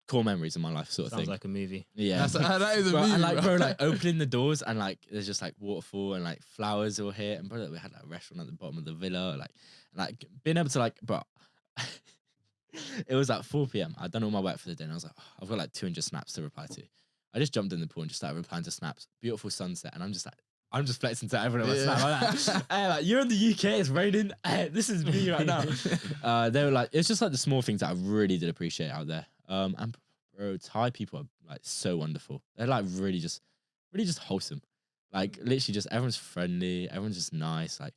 Speaker 2: core memories of my life, sort of
Speaker 4: sounds
Speaker 2: thing.
Speaker 4: like a movie.
Speaker 2: Yeah,
Speaker 3: that is a
Speaker 2: bro,
Speaker 3: movie.
Speaker 2: and like bro, like opening the doors and like there's just like waterfall and like flowers all here, and bro, like, we had like a restaurant at the bottom of the villa, like being able to like, bro. It was like 4 p.m. I'd done all my work for the day, and I was like, oh, I've got like 200 snaps to reply to. I just jumped in the pool and just started replying to snaps. Beautiful sunset, and I'm just flexing to everyone on my snap. I'm like, hey, like, you're in the UK, it's raining. Hey, this is me right now. They were like, it's just like the small things that I really did appreciate out there. And bro, Thai people are like so wonderful. They're like really just wholesome. Like literally just everyone's friendly, everyone's just nice. Like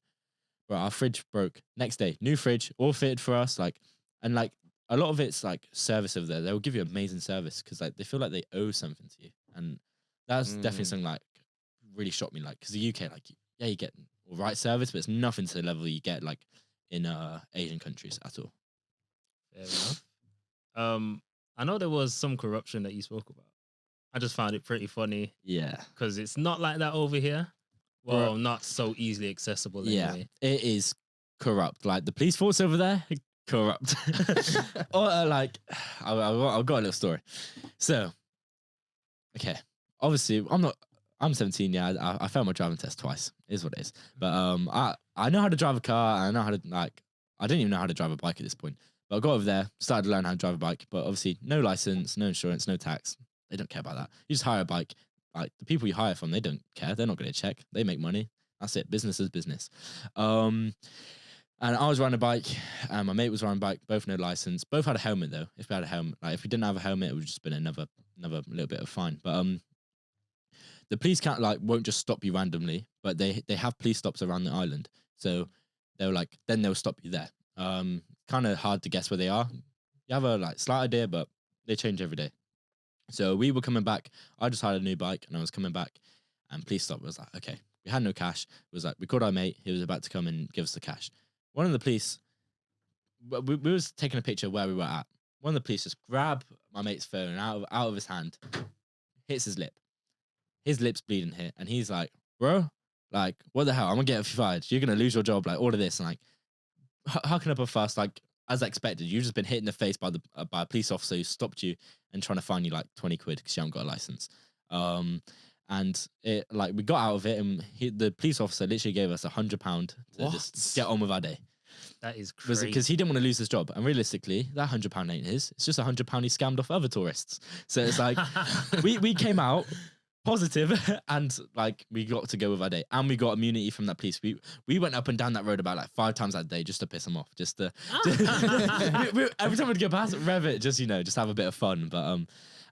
Speaker 2: bro, our fridge broke. Next day, new fridge, all fitted for us. Like, and like a lot of it's like service over there. They'll give you amazing service because like they feel like they owe something to you, and that's definitely something like really shocked me. Like, because the UK, like, yeah, you get all right service, but it's nothing to the level you get like in Asian countries at all.
Speaker 4: Fair enough. I know there was some corruption that you spoke about. I just found it pretty funny
Speaker 2: Yeah.
Speaker 4: because it's not like that over here. Well, not so easily accessible anyway.
Speaker 2: It is corrupt. Like the police force over there, corrupt. Or like, I've got a little story. So, okay, obviously I'm 17. Yeah, I failed my driving test twice. Is what it is. But I know how to drive a car. I know how to like. I didn't even know how to drive a bike at this point. But I got over there, started to learn how to drive a bike. But obviously, no license, no insurance, no tax. They don't care about that. You just hire a bike. Like the people you hire from, they don't care. They're not going to check. They make money. That's it. Business is business. And I was riding a bike, and my mate was riding a bike. Both no license. Both had a helmet though. If we had a helmet, like if we didn't have a helmet, it would just been another little bit of fine. But the police can't won't just stop you randomly, but they have police stops around the island. So they'll then they'll stop you there. Kind of hard to guess where they are. You have a slight idea, but they change every day. So we were coming back. I just hired a new bike and I was coming back, and police stop was like, okay, we had no cash. It was like, we called our mate. He was about to come and give us the cash. One of the police, we was taking a picture of where we were at. One of the police just grabbed my mate's phone out of his hand, hits his lip. His lip's bleeding here. And he's like, bro, what the hell? I'm gonna get fired. You're gonna lose your job. All of this. And hucking up a fuss, as expected, you've just been hit in the face by a police officer who stopped you and trying to fine you 20 quid because you haven't got a license. And it we got out of it, and the police officer literally gave us £100 to just get on with our day.
Speaker 4: That is crazy.
Speaker 2: Because he didn't want to lose his job, and realistically, that £100 ain't his. It's just £100 he scammed off other tourists. So it's we came out positive, and we got to go with our day, and we got immunity from that police. We went up and down that road about 5 times that day just to piss them off, just to every time we'd go past, rev it, just have a bit of fun. But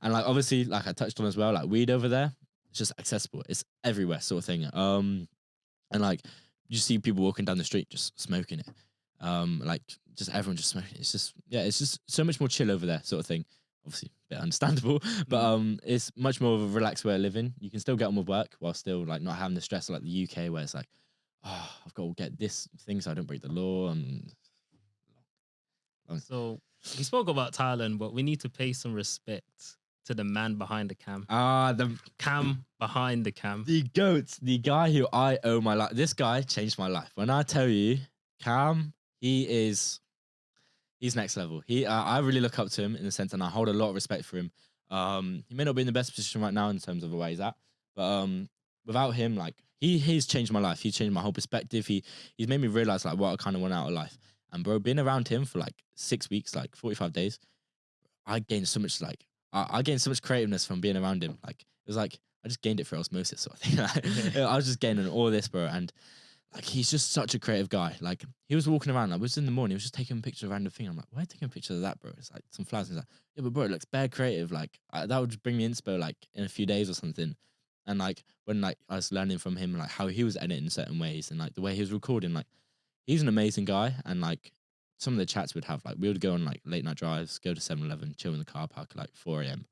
Speaker 2: and obviously, I touched on as well, weed over there, it's just accessible, it's everywhere, sort of thing. And you see people walking down the street just smoking it, just everyone just smoking it. It's just so much more chill over there, sort of thing. Obviously a bit understandable, but it's much more of a relaxed way of living. You can still get on with work while still not having the stress of the UK, where it's I've got to get this thing so I don't break the law. And
Speaker 4: so we spoke about Thailand, but we need to pay some respect to the man behind the cam.
Speaker 2: The
Speaker 4: cam behind the cam.
Speaker 2: The goat, the guy who I owe my life. This guy changed my life. When I tell you, Cam, he's next level. I really look up to him in the sense, and I hold a lot of respect for him. He may not be in the best position right now in terms of where he's at, but without him, he's changed my life. He's changed my whole perspective. He's made me realize what I kind of want out of life. And bro, being around him for 6 weeks, 45 days, I gained so much I gained so much creativeness from being around him. It was I just gained it for osmosis, sort of thing. I was just gaining all this, bro, and he's just such a creative guy. He was walking around, it was in the morning, he was just taking a picture of a random thing. I'm like, why are you taking a picture of that, bro? It's some flowers. And he's like, yeah, but bro, it looks bare creative. That would bring me inspo in a few days or something. And when I was learning from him, how he was editing certain ways, and the way he was recording, he's an amazing guy. And some of the chats we'd have, we would go on late night drives, go to 7-Eleven, chill in the car park at 4 a.m.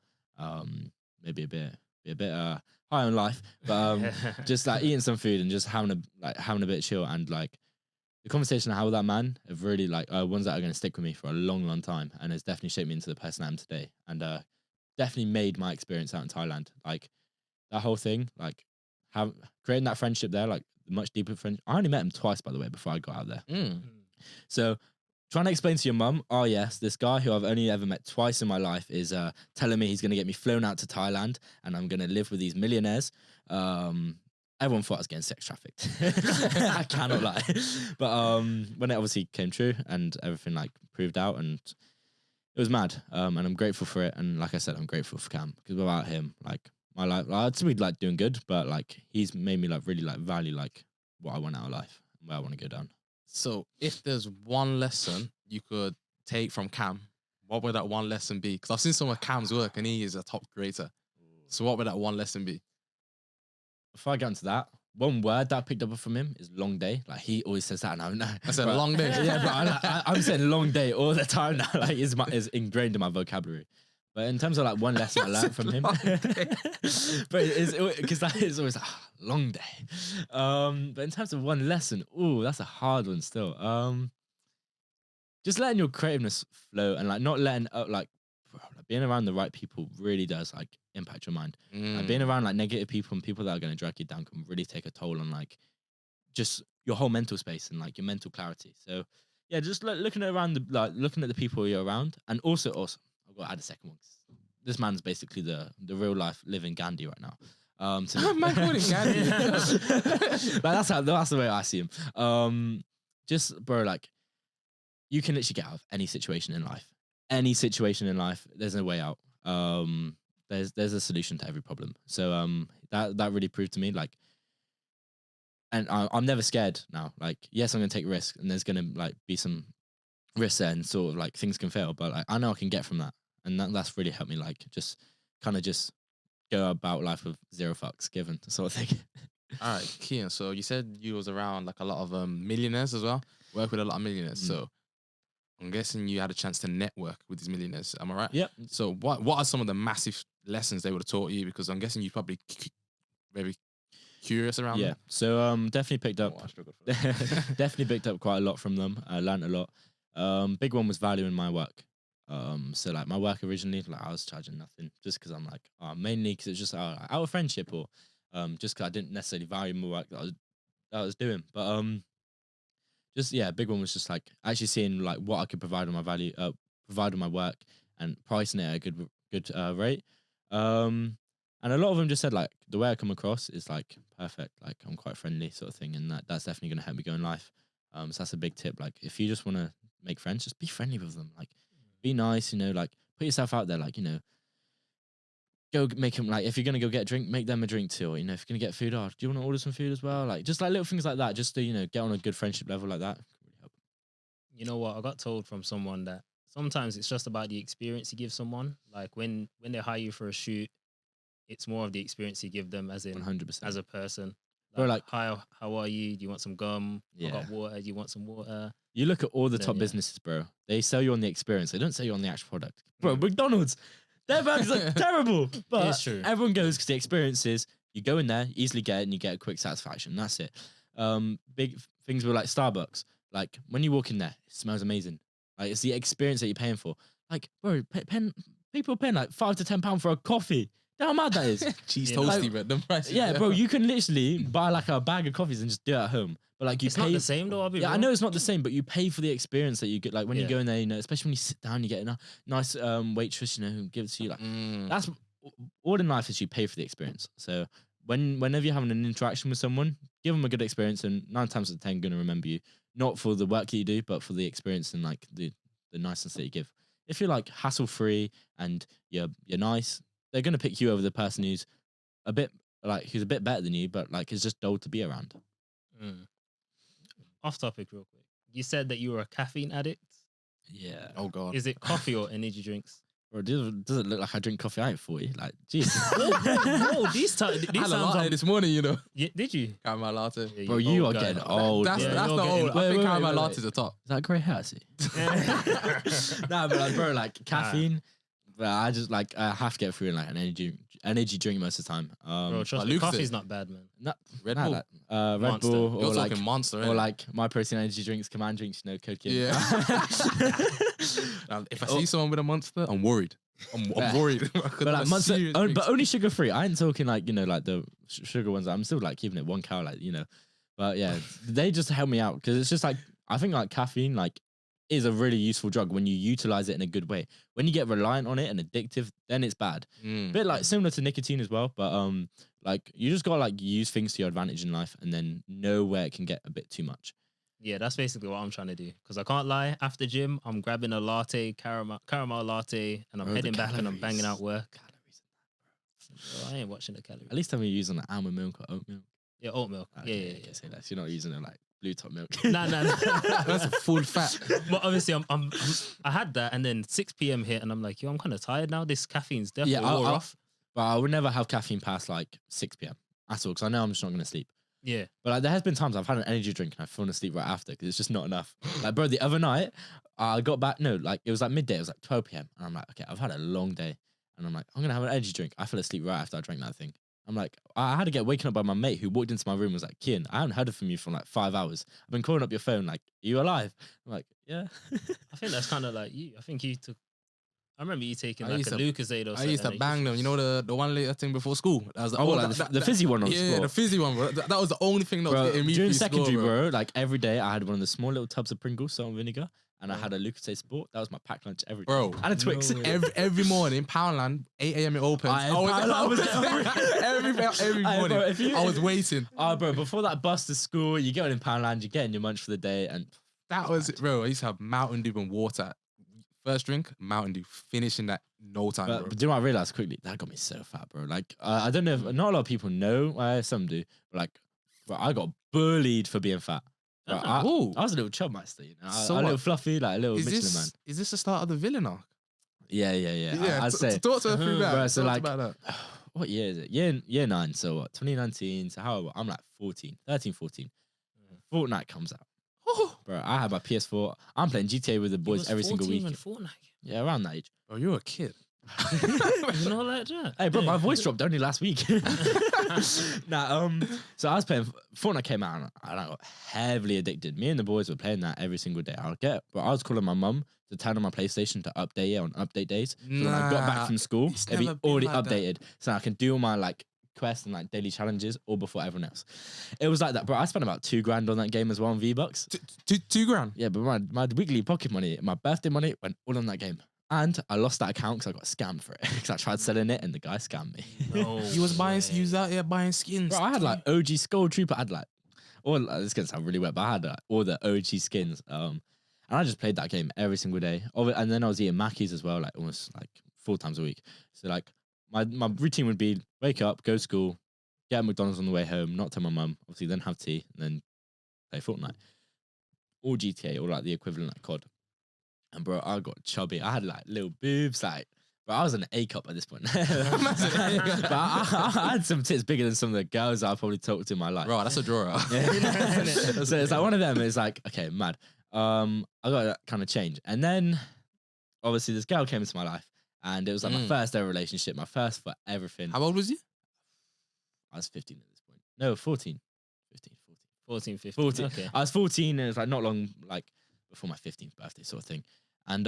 Speaker 2: Maybe a bit high on life, but just eating some food and just having a bit of chill. And the conversation I had with that man have really ones that are going to stick with me for a long, long time, and has definitely shaped me into the person I am today, and definitely made my experience out in Thailand, that whole thing, creating that friendship there, much deeper friendship. I only met him twice, by the way, before I got out there. So trying to explain to your mum, oh yes, this guy who I've only ever met twice in my life is telling me he's going to get me flown out to Thailand, and I'm going to live with these millionaires. Everyone thought I was getting sex trafficked. I cannot lie. But when it obviously came true and everything proved out, and it was mad. And I'm grateful for it. And like I said, I'm grateful for Cam, because without him, my life, I'd still be doing good, but he's made me really value what I want out of life and where I want to go down.
Speaker 3: So if there's one lesson you could take from Cam, what would that one lesson be? Because I've seen some of Cam's work and he is a top creator. So what would that one lesson be?
Speaker 2: Before I get into that, one word that I picked up from him is long day. Like he always says that, and I'm
Speaker 3: I said long day.
Speaker 2: Yeah, but I'm saying long day all the time now. Like is ingrained in my vocabulary. But in terms of like one lesson I learned from him, but it's because that is always long day. But in terms of one lesson, that's a hard one still. Just letting your creativeness flow and like not letting like being around the right people really does like impact your mind. Like being around like negative people and people that are going to drag you down can really take a toll on like just your whole mental space and like your mental clarity. So yeah, just looking at the people you're around, and also I've got to add a second one. This man's basically the real life living Gandhi right now.
Speaker 3: Man calling Gandhi.
Speaker 2: But that's the way I see him. Just bro, like you can literally get out of any situation in life. Any situation in life, there's a way out. There's a solution to every problem. So that really proved to me like, and I'm never scared now. Like yes, I'm gonna take risks, and there's gonna like be some risks there, and sort of like things can fail, but like I know I can get from that, and that's really helped me like just kind of just go about life with zero fucks given sort of thing.
Speaker 3: All right, Kian. So you said you was around like a lot of millionaires as well. Work with a lot of millionaires. So I'm guessing you had a chance to network with these millionaires. Am I right?
Speaker 2: Yep.
Speaker 3: So what are some of the massive lessons they would have taught you? Because I'm guessing you probably very curious around.
Speaker 2: Yeah.
Speaker 3: them.
Speaker 2: So definitely picked up.
Speaker 3: I struggled for that.
Speaker 2: Definitely picked up quite a lot from them. I learned a lot. Big one was valuing my work. So like my work originally, like I was charging nothing just because I'm like, mainly because it's just out of friendship or just because I didn't necessarily value my work that I was doing. But just yeah, big one was just like actually seeing like what I could provide on my work and pricing it at a good rate. And a lot of them just said like the way I come across is like perfect, like I'm quite friendly sort of thing, and that's definitely going to help me go in life. So that's a big tip. Like if you just want to make friends, just be friendly with them. Like be nice, like put yourself out there. Like go make them like if you're gonna go get a drink, make them a drink too. Or, if you're gonna get food, do you want to order some food as well? Like just like little things like that, just to get on a good friendship level like that. Really help.
Speaker 4: You know what? I got told from someone that sometimes it's just about the experience you give someone. Like when they hire you for a shoot, it's more of the experience you give them as in
Speaker 2: 100%.
Speaker 4: as a person.
Speaker 2: Bro, like,
Speaker 4: hi, how are you? Do you want some gum?
Speaker 2: Yeah.
Speaker 4: I got water. Do you want some water?
Speaker 2: You look at all the
Speaker 4: Then,
Speaker 2: top
Speaker 4: yeah.
Speaker 2: businesses, bro. They sell you on the experience. They don't sell you on the actual product. Bro, McDonald's, their burgers are terrible. But
Speaker 4: It's true.
Speaker 2: everyone goes because the experience is you go in there, easily get it, and you get a quick satisfaction. That's it. Big things with like Starbucks. Like when you walk in there, it smells amazing. Like it's the experience that you're paying for. Like, bro, people are paying like £5 to £10 for a coffee. You know how mad that is?
Speaker 3: Cheese
Speaker 4: Yeah,
Speaker 3: toasty,
Speaker 2: like-
Speaker 3: but them prices.
Speaker 2: Yeah, bro, you can literally buy like a bag of coffees and just do it at home. But like you
Speaker 4: It's
Speaker 2: pay
Speaker 4: not the same though. I'll be
Speaker 2: Yeah, I
Speaker 4: real.
Speaker 2: know it's not the same, but you pay for the experience that you get. Like when you
Speaker 4: Yeah.
Speaker 2: go in there, especially when you sit down, you get a nice waitress, who gives you like that's all in life is you pay for the experience. So whenever you're having an interaction with someone, give them a good experience, and 9 times out of 10 gonna remember you, not for the work that you do, but for the experience and like the niceness that you give. If you're like hassle free and you're nice, they're gonna pick you over the person who's a bit better than you, but like is just dull to be around.
Speaker 4: Mm. Off topic, real quick. You said that you were a caffeine addict.
Speaker 2: Yeah.
Speaker 3: Oh god.
Speaker 4: Is it coffee or energy drinks?
Speaker 2: Bro, does it look like I drink coffee? I ain't 40. Like, jeez.
Speaker 4: Whoa, these
Speaker 3: I
Speaker 4: these
Speaker 3: had a
Speaker 4: sounds.
Speaker 3: latte this morning,
Speaker 4: Did you?
Speaker 3: caramel latte.
Speaker 4: Yeah,
Speaker 2: Bro, you are
Speaker 4: old guy.
Speaker 2: getting old.
Speaker 3: That's
Speaker 2: bro.
Speaker 4: Yeah,
Speaker 3: the
Speaker 4: you're
Speaker 3: old.
Speaker 4: getting-
Speaker 3: I think
Speaker 2: Wait,
Speaker 3: caramel
Speaker 2: wait,
Speaker 3: latte's
Speaker 2: wait.
Speaker 3: the top.
Speaker 2: Is that grey hair? I see? Nah, but like, bro, like caffeine. But I just like I have to get through in like an energy drink most of the time.
Speaker 4: Bro, trust
Speaker 3: like
Speaker 4: me,
Speaker 3: Luke
Speaker 4: coffee's
Speaker 3: said.
Speaker 4: not bad, man.
Speaker 3: Red
Speaker 2: nah,
Speaker 3: Bull.
Speaker 2: like, Red
Speaker 4: Monster.
Speaker 2: Bull
Speaker 3: You're
Speaker 2: or like
Speaker 3: talking monster,
Speaker 2: or
Speaker 3: innit?
Speaker 2: like my protein energy drinks, command drinks, code Kieran.
Speaker 3: Yeah. Now, if I see someone with a monster, I'm worried. I'm worried.
Speaker 2: But like monster, but only sugar free. I ain't talking like like the sugar ones. I'm still like keeping it 1 cal, like But yeah, they just help me out because it's just like I think like caffeine like is a really useful drug when you utilize it in a good way. When you get reliant on it and addictive, then it's bad. Bit like similar to nicotine as well, but like you just gotta like use things to your advantage in life and then know where it can get a bit too much.
Speaker 4: Yeah, that's basically what I'm trying to do. Because I can't lie, after gym, I'm grabbing a latte, caramel latte, and I'm
Speaker 2: Bro, the
Speaker 4: heading back and I'm
Speaker 2: calories.
Speaker 4: banging out work.
Speaker 2: Calories.
Speaker 4: Bro, I ain't watching the calories.
Speaker 2: At least tell me you're using like almond milk or oat milk.
Speaker 4: Yeah, oat milk.
Speaker 2: Okay,
Speaker 4: Yeah.
Speaker 2: say less. You're not using it like blue top milk.
Speaker 4: Nah.
Speaker 3: That's a full fat.
Speaker 4: But obviously, I had that, and then 6 p.m. hit, and I'm like, yo, I'm kind of tired now. This caffeine's definitely wore off.
Speaker 2: But I would never have caffeine past like 6 p.m. at all because I know I'm just not going to sleep.
Speaker 4: Yeah.
Speaker 2: But like, there has been times I've had an energy drink and I've fallen asleep right after because it's just not enough. Like, bro, the other night I got back. No, like it was like midday. It was like 12 p.m. And I'm like, okay, I've had a long day, and I'm like, I'm gonna have an energy drink. I fell asleep right after I drank that thing. I'm like, I had to get waken up by my mate who walked into my room and was like, Kian, I haven't heard from you for like 5 hours. I've been calling up your phone, like, are you alive? I'm like, yeah.
Speaker 4: I think that's kind of like you. I think you took. I remember you taking
Speaker 3: I
Speaker 4: like
Speaker 3: used
Speaker 4: a
Speaker 3: to-
Speaker 4: Lucozade or
Speaker 3: I
Speaker 4: something.
Speaker 3: used to
Speaker 4: like,
Speaker 3: bang them. You know the 1 liter thing before school. That was
Speaker 2: The fizzy one on
Speaker 3: Yeah,
Speaker 2: sport.
Speaker 3: the fizzy one, bro. That was the only thing that was
Speaker 2: Bro,
Speaker 3: getting me
Speaker 2: during
Speaker 3: through
Speaker 2: secondary,
Speaker 3: school,
Speaker 2: bro, like every day I had one of the small little tubs of Pringles, salt and vinegar, and I had a Lucozade Sport. That was my packed lunch every day.
Speaker 3: Bro,
Speaker 2: And a Twix.
Speaker 4: no way.
Speaker 3: Every morning, Poundland, 8 a.m. it opens.
Speaker 2: I was
Speaker 3: every
Speaker 2: Aye,
Speaker 3: morning.
Speaker 2: bro, if you-
Speaker 3: I was waiting.
Speaker 2: Oh, bro, before that bus to school, you get in Poundland, you're getting your lunch for the day, and
Speaker 3: That was it, bro. I used to have Mountain Dew and water. First drink, Mountain Dew. Finishing that no time, bro.
Speaker 2: but do you know what I realized quickly? That got me so fat, bro. Like, I don't know if not a lot of people know, some do, but like, bro, I got bullied for being fat. Bro,
Speaker 3: Ooh.
Speaker 2: I was a little chub master, you know,
Speaker 3: So
Speaker 2: a little
Speaker 3: what?
Speaker 2: fluffy, like a little Michelin man.
Speaker 3: Is this the start of the villain arc?
Speaker 2: Yeah. I'd say.
Speaker 3: Talk to her through that.
Speaker 2: Bro, so
Speaker 3: Talk
Speaker 2: like,
Speaker 3: about that.
Speaker 2: what year is it? Year 9. So what? 2019. So how old? I'm like 14, 13, 14. Fortnite comes out. Bro, I had my PS4. I'm playing GTA with the
Speaker 4: You
Speaker 2: boys
Speaker 4: was
Speaker 2: every single
Speaker 4: 14
Speaker 2: week.
Speaker 4: when Fortnite.
Speaker 2: Yeah, around that age.
Speaker 3: Bro, you're a kid.
Speaker 4: You know like that.
Speaker 2: Hey, bro, my voice dropped only last week. So I was playing. Fortnite came out and I got heavily addicted. Me and the boys were playing that every single day. But I was calling my mum to turn on my PlayStation to update it on update days. So when I got back from school,
Speaker 3: it's
Speaker 2: it'd be
Speaker 3: never been
Speaker 2: already
Speaker 3: like that.
Speaker 2: updated, so I can do all my like quests and like daily challenges all before everyone else. It was like that, bro. I spent about $2,000 on that game as well on V-Bucks.
Speaker 3: Two grand.
Speaker 2: Yeah, but my weekly pocket money, my birthday money went all on that game. And I lost that account because I got scammed for it. Because I tried selling it and the guy scammed me.
Speaker 4: No
Speaker 3: You was buying.
Speaker 4: way.
Speaker 3: You was out here buying skins.
Speaker 2: Bro, I had like OG Skull Trooper. I had like, this is gonna sound really wet, but I had all the OG skins. And I just played that game every single day. And then I was eating Mackies as well, like almost like 4 times a week. So like my routine would be wake up, go to school, get a McDonald's on the way home, not tell my mum, obviously then have tea, and then play Fortnite. Or GTA, or like the equivalent like COD. And bro, I got chubby. I had like little boobs, like, but I was an A cup at this point. But I had some tits bigger than some of the girls I probably talked to in my life.
Speaker 3: Bro, that's a drawer.
Speaker 2: Yeah. So it's like one of them is like, okay, mad. I got that kind of change. And then obviously this girl came into my life and it was like my first ever relationship, my first for everything.
Speaker 3: How old was you?
Speaker 2: I was 15 at this point. No, 14.
Speaker 4: 14, 15.
Speaker 2: 14.
Speaker 4: Okay.
Speaker 2: I was 14 and it was like not long, like before my 15th birthday sort of thing. And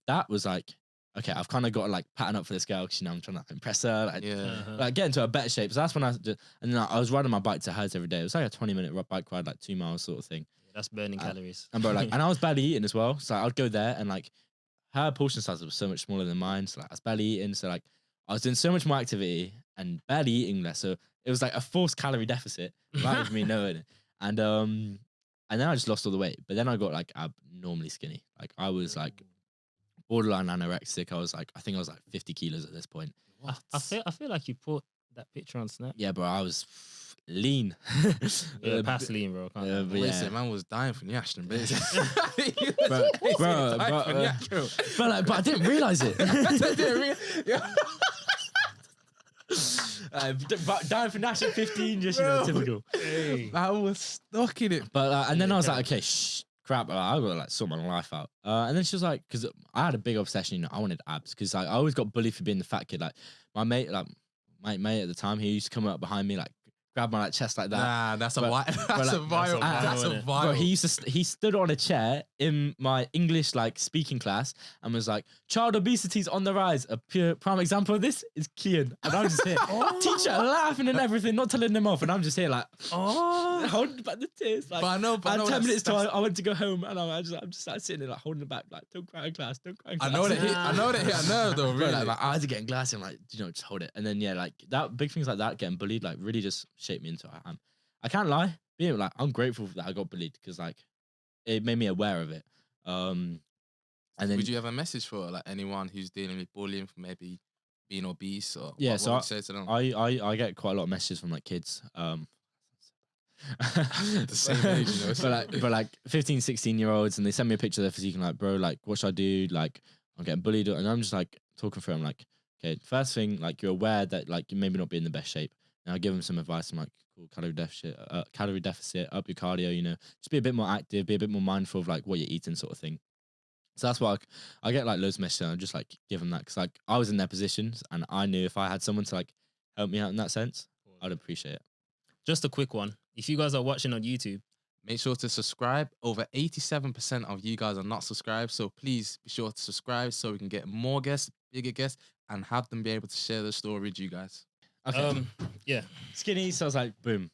Speaker 2: that was like, okay, I've kind of got to like pattern up for this girl because, you know, I'm trying to impress her. Like,
Speaker 3: Yeah.
Speaker 2: like get into a better shape. So that's when and then I was riding my bike to hers every day. It was like a 20-minute bike ride, like 2 miles sort of thing.
Speaker 4: That's burning calories.
Speaker 2: And bro, like, and I was barely eating as well. So I'd go there and like her portion size was so much smaller than mine. So like I was barely eating. So like I was doing so much more activity and barely eating less. So it was like a forced calorie deficit without me knowing it. And then I just lost all the weight. But then I got like abnormally skinny. Like I was like borderline anorexic. I think I was like 50 kilos at this point.
Speaker 4: I feel like you put that picture on Snap.
Speaker 2: Yeah, bro, I was lean.
Speaker 4: Yeah, past lean, bro. Can't lie.
Speaker 2: but yeah.
Speaker 3: Listen, man was dying for Nyashton,
Speaker 2: But I didn't realize it. But dying for Nash at 15, just, you know, typical.
Speaker 3: I was stuck in it.
Speaker 2: But and then I was like, okay, crap, I gotta like sort my life out. And then she was like, because I had a big obsession, you know, I wanted abs because like, I always got bullied for being the fat kid. Like my mate at the time, he used to come up behind me, like grab my like chest like that.
Speaker 3: Nah, that's a
Speaker 2: But-
Speaker 3: vibe.
Speaker 2: but
Speaker 3: That's a
Speaker 2: like-
Speaker 3: vibe. That's a
Speaker 4: Bro,
Speaker 3: vibe.
Speaker 2: Bro, he stood on a chair in my English like speaking class and was like, child obesity's on the rise. A pure prime example of this is Kian. And I'm just here, teacher laughing and everything, not telling them off. And I'm just here like, holding back the tears. Like,
Speaker 3: But I know,
Speaker 2: and 10
Speaker 3: that's-
Speaker 2: minutes till I went to go home and I'm just like sitting there like holding it back, like, don't cry in class, don't cry in
Speaker 3: I
Speaker 2: class.
Speaker 3: know that hit. I know that hit a nerve though.
Speaker 2: Bro,
Speaker 3: Really.
Speaker 2: like, my eyes are getting glassy. I'm like, you know, just hold it. And then yeah, like that big things like that, getting bullied, like really just shaped me into who I am. I can't lie, being like I'm grateful that I got bullied because like it made me aware of it. And then
Speaker 3: Would you have a message for like anyone who's dealing with bullying for maybe being obese or
Speaker 2: Yeah,
Speaker 3: what
Speaker 2: so
Speaker 3: would you say to them?
Speaker 2: I get quite a lot of messages from like kids.
Speaker 3: The same age, you know.
Speaker 2: but like 15, 16-year-olds, and they send me a picture of their physique and like, bro, like what should I do? Like I'm getting bullied, and I'm just like talking through. I'm like, okay, first thing, like you're aware that like you maybe not be in the best shape. And I give them some advice. I'm like, called calorie deficit, up your cardio, you know, just be a bit more active, be a bit more mindful of like what you're eating sort of thing. So that's why I get like loads of messages and I just like give them that because like I was in their positions and I knew if I had someone to like help me out in that sense, I'd appreciate it.
Speaker 4: Just a quick one. If you guys are watching on YouTube,
Speaker 3: Make sure to subscribe. Over 87% of you guys are not subscribed. So please be sure to subscribe so we can get more guests, bigger guests, and have them be able to share the story with you guys.
Speaker 2: Okay.
Speaker 4: yeah,
Speaker 2: Skinny. So I was like, boom.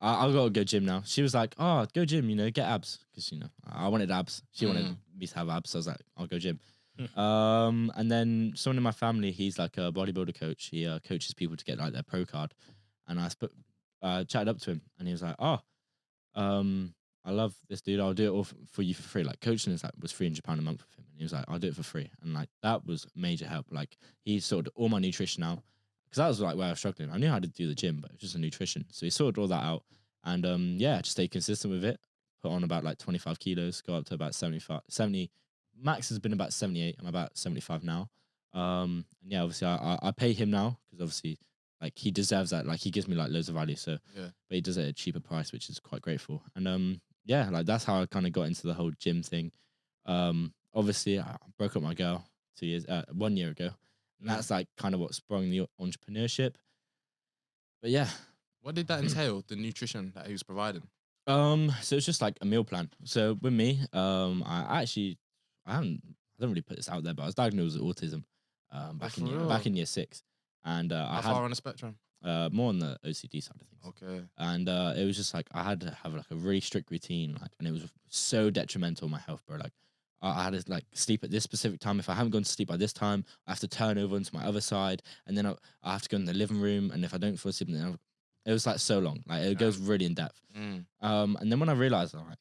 Speaker 2: I've got to go gym now. She was like, oh, go gym, you know, get abs. Because, you know, I wanted abs. She wanted me to have abs. So I was like, I'll go gym. And then someone in my family, he's like a bodybuilder coach. He coaches people to get like their pro card. And I chatted up to him and he was like, oh, I love this dude. I'll do it all for you for free. Like coaching was £300 a month with him. And he was like, I'll do it for free. And like, that was major help. Like he sorted all my nutrition out. Because that was like where I was struggling. I knew how to do the gym, but it was just a nutrition. So he sorted all that out. And yeah, just stay consistent with it. Put on about like 25 kilos, go up to about 70. Max has been about 78. I'm about 75 now. And yeah, obviously I pay him now because obviously like he deserves that. Like he gives me like loads of value. So
Speaker 3: Yeah.
Speaker 2: but he does it at a cheaper price, which is quite grateful. And yeah, like that's how I kind of got into the whole gym thing. Obviously I broke up my girl 1 year ago. And that's like kind of what sprung the entrepreneurship. But yeah.
Speaker 3: What did that entail, the nutrition that he was providing?
Speaker 2: So it's just like a meal plan. So with me, I don't really put this out there, but I was diagnosed with autism back in year 6. And
Speaker 3: How far on the spectrum?
Speaker 2: more on the OCD side of things.
Speaker 3: Okay.
Speaker 2: And it was just like I had to have like a really strict routine, like, and it was so detrimental to my health, bro. Like I had to like sleep at this specific time. If I haven't gone to sleep by this time, I have to turn over onto my other side, and then I have to go in the living room. And if I don't fall asleep, then it was like so long. Like it goes really in depth. And then when I realized, I'm like,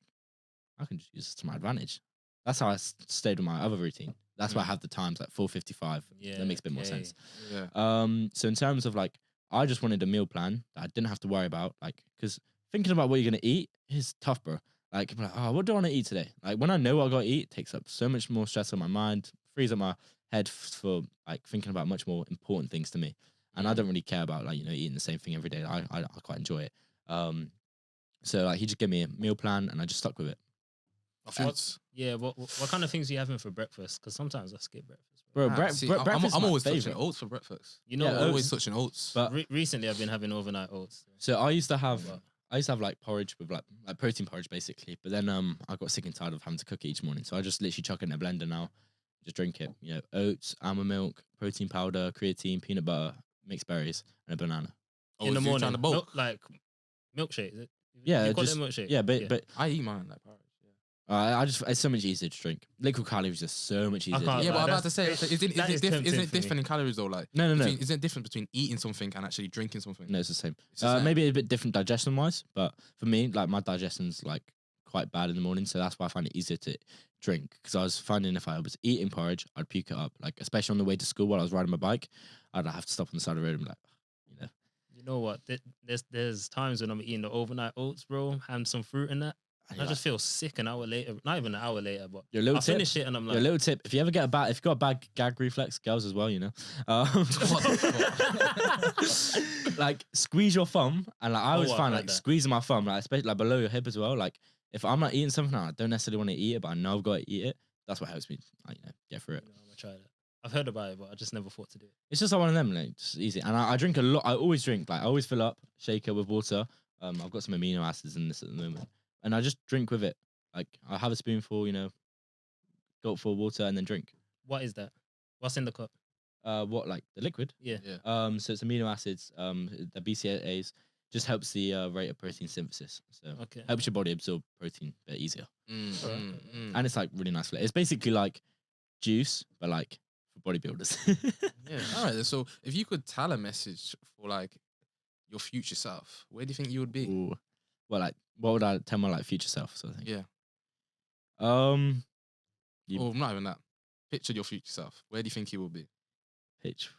Speaker 2: I can just use this to my advantage. That's how I stayed with my other routine. That's why I have the times like 4:55.
Speaker 4: yeah,
Speaker 2: That makes a bit more sense.
Speaker 3: Yeah.
Speaker 2: So in terms of like, I just wanted a meal plan that I didn't have to worry about, like, because thinking about what you're gonna eat is tough, bro. Like, oh, what do I want to eat today? Like, when I know what I gotta eat, it takes up so much more stress on my mind, frees up my head for like thinking about much more important things to me. And I don't really care about like, you know, eating the same thing every day. I quite enjoy it. So like he just gave me a meal plan and I just stuck with it.
Speaker 3: Foods.
Speaker 4: yeah. What kind of things are you having for breakfast? Because sometimes I skip breakfast.
Speaker 2: Bro,
Speaker 3: See,
Speaker 2: breakfast
Speaker 3: I'm
Speaker 2: is
Speaker 3: always
Speaker 2: my
Speaker 3: touching
Speaker 2: favorite.
Speaker 3: oats for breakfast.
Speaker 4: You know,
Speaker 2: Yeah,
Speaker 3: I'm
Speaker 4: oats.
Speaker 3: always touching oats.
Speaker 2: But
Speaker 4: Recently I've been having overnight oats.
Speaker 2: so I used to have
Speaker 4: Wow.
Speaker 2: like porridge with like protein porridge basically. But then I got sick and tired of having to cook it each morning. So I just literally chuck it in a blender now. Just drink it. You know, oats, almond milk, protein powder, creatine, peanut butter, mixed berries, and a banana.
Speaker 4: In the morning,
Speaker 3: Trying to bulk.
Speaker 4: like milkshake. Is it?
Speaker 2: Yeah,
Speaker 4: you call
Speaker 2: just,
Speaker 4: it a milkshake.
Speaker 2: yeah, but
Speaker 3: I eat mine like porridge.
Speaker 2: it's so much easier to drink. Liquid calories are so much easier.
Speaker 4: can't
Speaker 2: To
Speaker 3: Yeah,
Speaker 2: drink.
Speaker 3: but I'm about
Speaker 4: that's-
Speaker 3: to say,
Speaker 4: that
Speaker 3: isn't
Speaker 4: is
Speaker 3: it
Speaker 4: tempting for
Speaker 3: different
Speaker 4: me.
Speaker 3: in calories though? Like,
Speaker 2: No.
Speaker 3: isn't it different between eating something and actually drinking something?
Speaker 2: No, it's the same.
Speaker 3: It's the same.
Speaker 2: Maybe a bit different digestion wise, but for me, like my digestion's like quite bad in the morning, so that's why I find it easier to drink. Because I was finding if I was eating porridge, I'd puke it up. Like especially on the way to school while I was riding my bike, I'd have to stop on the side of the road and be like, you know.
Speaker 4: You know what? There's times when I'm eating the overnight oats, bro, and some fruit in that.
Speaker 2: And
Speaker 4: I
Speaker 2: you're
Speaker 4: just feel sick an hour later. Not even an hour later, but
Speaker 2: Your little
Speaker 4: I
Speaker 2: tip.
Speaker 4: finish it and I'm
Speaker 2: Your
Speaker 4: like,
Speaker 2: little tip: if you ever get if you've got a bad gag reflex, girls as well, you know, like squeeze your thumb, and like I always
Speaker 4: what?
Speaker 2: find
Speaker 4: Like
Speaker 2: like
Speaker 4: that?
Speaker 2: squeezing my thumb, like especially like below your hip as well. Like if I'm not eating something, I don't necessarily want to eat it, but I know I've got to eat it. That's what helps me, like, you know, get through it.
Speaker 4: I'm gonna try that. I've heard about it, but I just never thought to do it.
Speaker 2: It's just like one of them, like just easy. And I drink a lot. I always drink, like I always fill up shaker with water. I've got some amino acids in this at the moment, and I just drink with it. Like I have a spoonful, you know, gulpful of water, and then drink.
Speaker 4: What is that? What's in the cup?
Speaker 2: What, like the liquid?
Speaker 4: Yeah.
Speaker 2: So it's amino acids. The BCAAs just helps the rate of protein synthesis. So
Speaker 4: Okay.
Speaker 2: helps your body absorb protein a bit easier.
Speaker 3: Mm.
Speaker 2: And it's like really nice flavor. It's basically like juice, but like for bodybuilders.
Speaker 3: Yeah. All right. So if you could tell a message for like your future self, where do you think you would be?
Speaker 2: Ooh. Well, like what would I tell my like future self? Sort of thing.
Speaker 3: Yeah.
Speaker 2: You-
Speaker 3: Or not even that. Picture your future self. Where do you think you will be?
Speaker 2: pitch.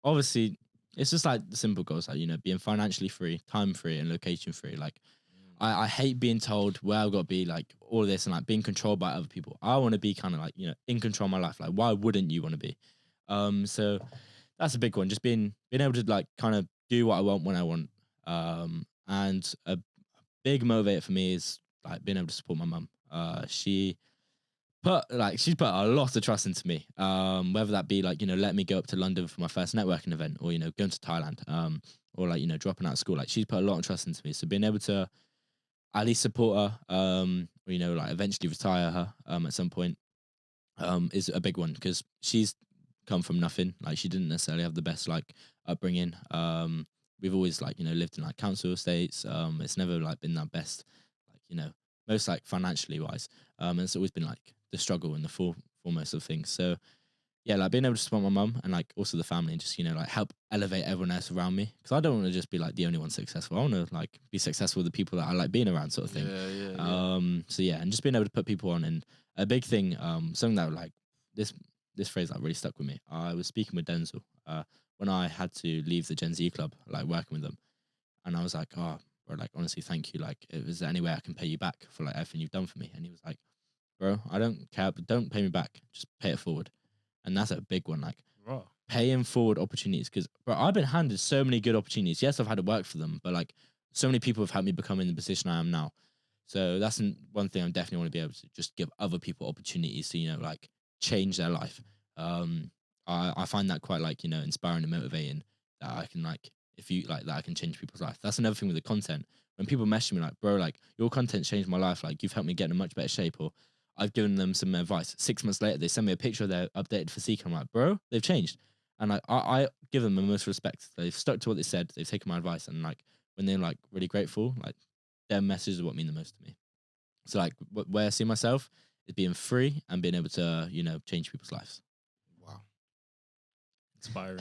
Speaker 2: Obviously, it's just like the simple goals, like, you know, being financially free, time free, and location free. Like, I hate being told where I've got to be, like all of this, and like being controlled by other people. I want to be kind of like, you know, in control of my life. Like, why wouldn't you want to be? So that's a big one. Just being able to like kind of do what I want when I want. And a big motivator for me is like being able to support my mum. She's put a lot of trust into me. Whether that be like, let me go up to London for my first networking event, or going to Thailand, or like, dropping out of school. Like, she's put a lot of trust into me. So being able to at least support her, or, like eventually retire her at some point, is a big one, because she's come from nothing. Like, she didn't necessarily have the best like upbringing. We've always like, lived in like council estates. It's never like been that best, like, most like financially wise. And it's always been like the struggle and the foremost of things. So yeah, like being able to support my mum and like also the family, and just, like help elevate everyone else around me, because I don't want to just be like the only one successful. I want to like be successful with the people that I like being around, sort of thing. So yeah, and just being able to put people on. And a big thing, something that like this phrase that really stuck with me. I was speaking with Denzel when I had to leave the Gen Z club, like working with them, and I was like, oh, bro, like honestly, thank you. Like, is there any way I can pay you back for like everything you've done for me? And he was like, bro, I don't care, but don't pay me back. Just pay it forward. And that's a big one, like paying forward opportunities. Because, bro, I've been handed so many good opportunities. Yes, I've had to work for them, but like so many people have helped me become in the position I am now. So that's one thing I definitely want to be able to just give other people opportunities to, like change their life. I find that quite like, inspiring and motivating, that I can like, if you like that, I can change people's life. That's another thing with the content. When people message me like, bro, like your content changed my life. Like, you've helped me get in a much better shape, or I've given them some advice. 6 months later, they send me a picture of their updated physique. I'm like, bro, they've changed. And I give them the most respect. They've stuck to what they said. They've taken my advice. And like, when they're like really grateful, like their messages are what mean the most to me. So like, where I see myself is being free and being able to, change people's lives.
Speaker 3: Wow.
Speaker 4: Inspiring.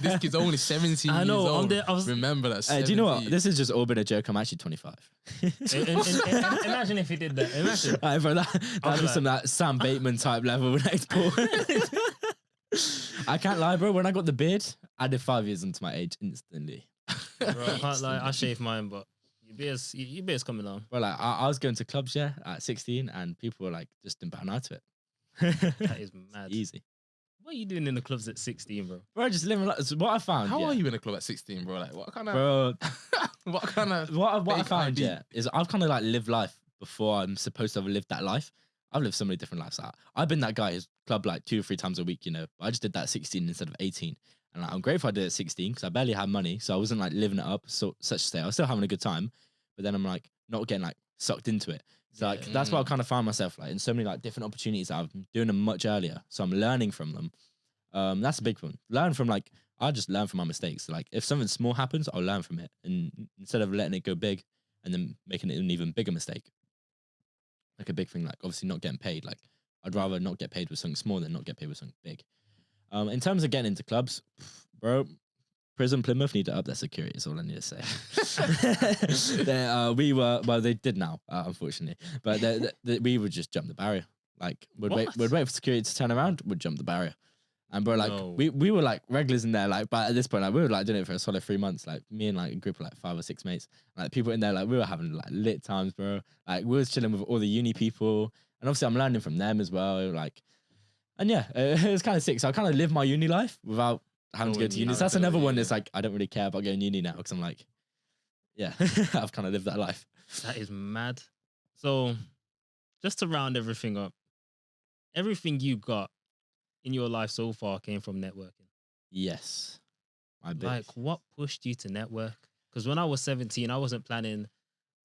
Speaker 3: This kid's only 17
Speaker 4: I know,
Speaker 3: years old. Remember that.
Speaker 2: Do you know what? This has just all been a joke. I'm actually 25.
Speaker 4: Imagine if he did that. Imagine.
Speaker 2: Right, bro, that'd be some that Sam Bateman type level next ball. I can't lie, bro. When I got the beard, I did 5 years into my age instantly.
Speaker 4: Bro, I can't lie. I shaved mine, but your beard's coming on.
Speaker 2: Well, like I was going to clubs, yeah, at 16, and people were like just didn't bat an eye to it.
Speaker 4: That is mad.
Speaker 2: Easy.
Speaker 4: What are you doing in the clubs at 16, bro?
Speaker 2: Bro, just living like what I found.
Speaker 3: How
Speaker 2: yeah.
Speaker 3: are you in a club at 16, bro? Like, what kind of?
Speaker 2: Bro, what I found,
Speaker 3: ID?
Speaker 2: yeah, is I've kind of like lived life before I'm supposed to have lived that life. I've lived so many different lives. I've been that guy who's club like 2 or 3 times a week, But I just did that at 16 instead of 18. And like, I'm grateful I did it at 16 because I barely had money. So I wasn't like living it up, so such to say. I was still having a good time. But then I'm like not getting like sucked into it. So like that's why I kind of find myself like in so many like different opportunities that I'm doing them much earlier. So I'm learning from them. That's a big one. Learn from like, I just learn from my mistakes. Like if something small happens, I'll learn from it. And instead of letting it go big and then making it an even bigger mistake. Like a big thing, like obviously not getting paid. Like I'd rather not get paid with something small than not get paid with something big. In terms of getting into clubs, bro, Prison Plymouth need to up their security is all I need to say. They did now, unfortunately. But we would just jump the barrier. Like we'd wait for security to turn around, we'd jump the barrier. And bro, like we were like regulars in there, like, but at this point, like we were like doing it for a solid 3 months. Like me and like a group of like 5 or 6 mates, like people in there, like we were having like lit times, bro. Like we was chilling with all the uni people, and obviously I'm learning from them as well. Like, and yeah, it was kind of sick. So I kind of live my uni life without having to go to uni. So that's another one that's like I don't really care about going to uni now because I'm like, yeah, I've kind of lived that life.
Speaker 4: That is mad. So just to round everything up, everything you got in your life so far came from networking.
Speaker 2: Yes.
Speaker 4: Like, what pushed you to network? Because when I was 17, I wasn't planning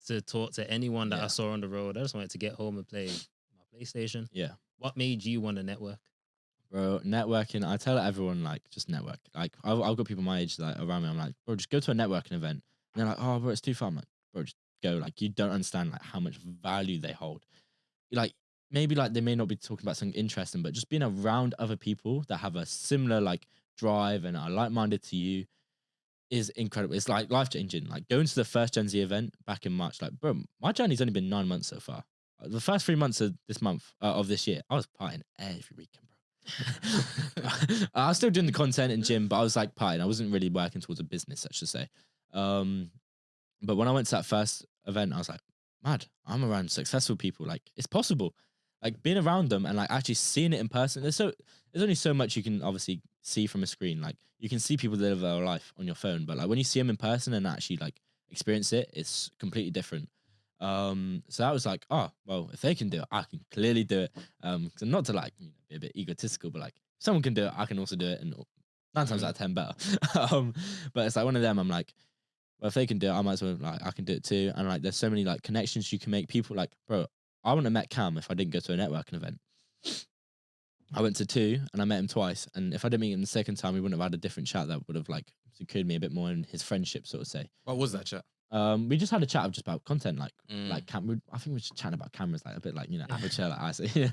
Speaker 4: to talk to anyone that I saw on the road. I just wanted to get home and play my PlayStation.
Speaker 2: Yeah.
Speaker 4: What made you want to network?
Speaker 2: Bro, networking, I tell everyone, like, just network. Like, I've got people my age like around me. I'm like, bro, just go to a networking event. And they're like, oh, bro, it's too far. I'm like, bro, just go. Like, you don't understand, like, how much value they hold. Like, maybe, like, they may not be talking about something interesting, but just being around other people that have a similar, like, drive and are like-minded to you is incredible. It's, like, life-changing. Like, going to the first Gen Z event back in March, like, bro, my journey's only been 9 months so far. The first 3 months of this year, I was partying every weekend, bro. I was still doing the content and gym, but I was like partying. I wasn't really working towards a business, I should say. But when I went to that first event, I was like, mad, I'm around successful people. Like, it's possible. like being around them and like actually seeing it in person. There's only so much you can obviously see from a screen. Like you can see people live their life on your phone, but like when you see them in person and actually like experience it, it's completely different. So that was like, oh well, if they can do it, I can clearly do it. So not to like be a bit egotistical, but like if someone can do it, I can also do it, and 9 times out of 10 better. But it's like one of them. I'm like, well, if they can do it, I might as well. Like I can do it too. And like, there's so many like connections you can make. People like, bro, I wouldn't have met Cam if I didn't go to a networking event. I went to 2 and I met him twice. And if I didn't meet him the second time, we wouldn't have had a different chat that would have like secured me a bit more in his friendship, sort of say.
Speaker 3: What was that chat?
Speaker 2: We just had a chat just about content, like I think we were just chatting about cameras, like a bit like aperture, like I say.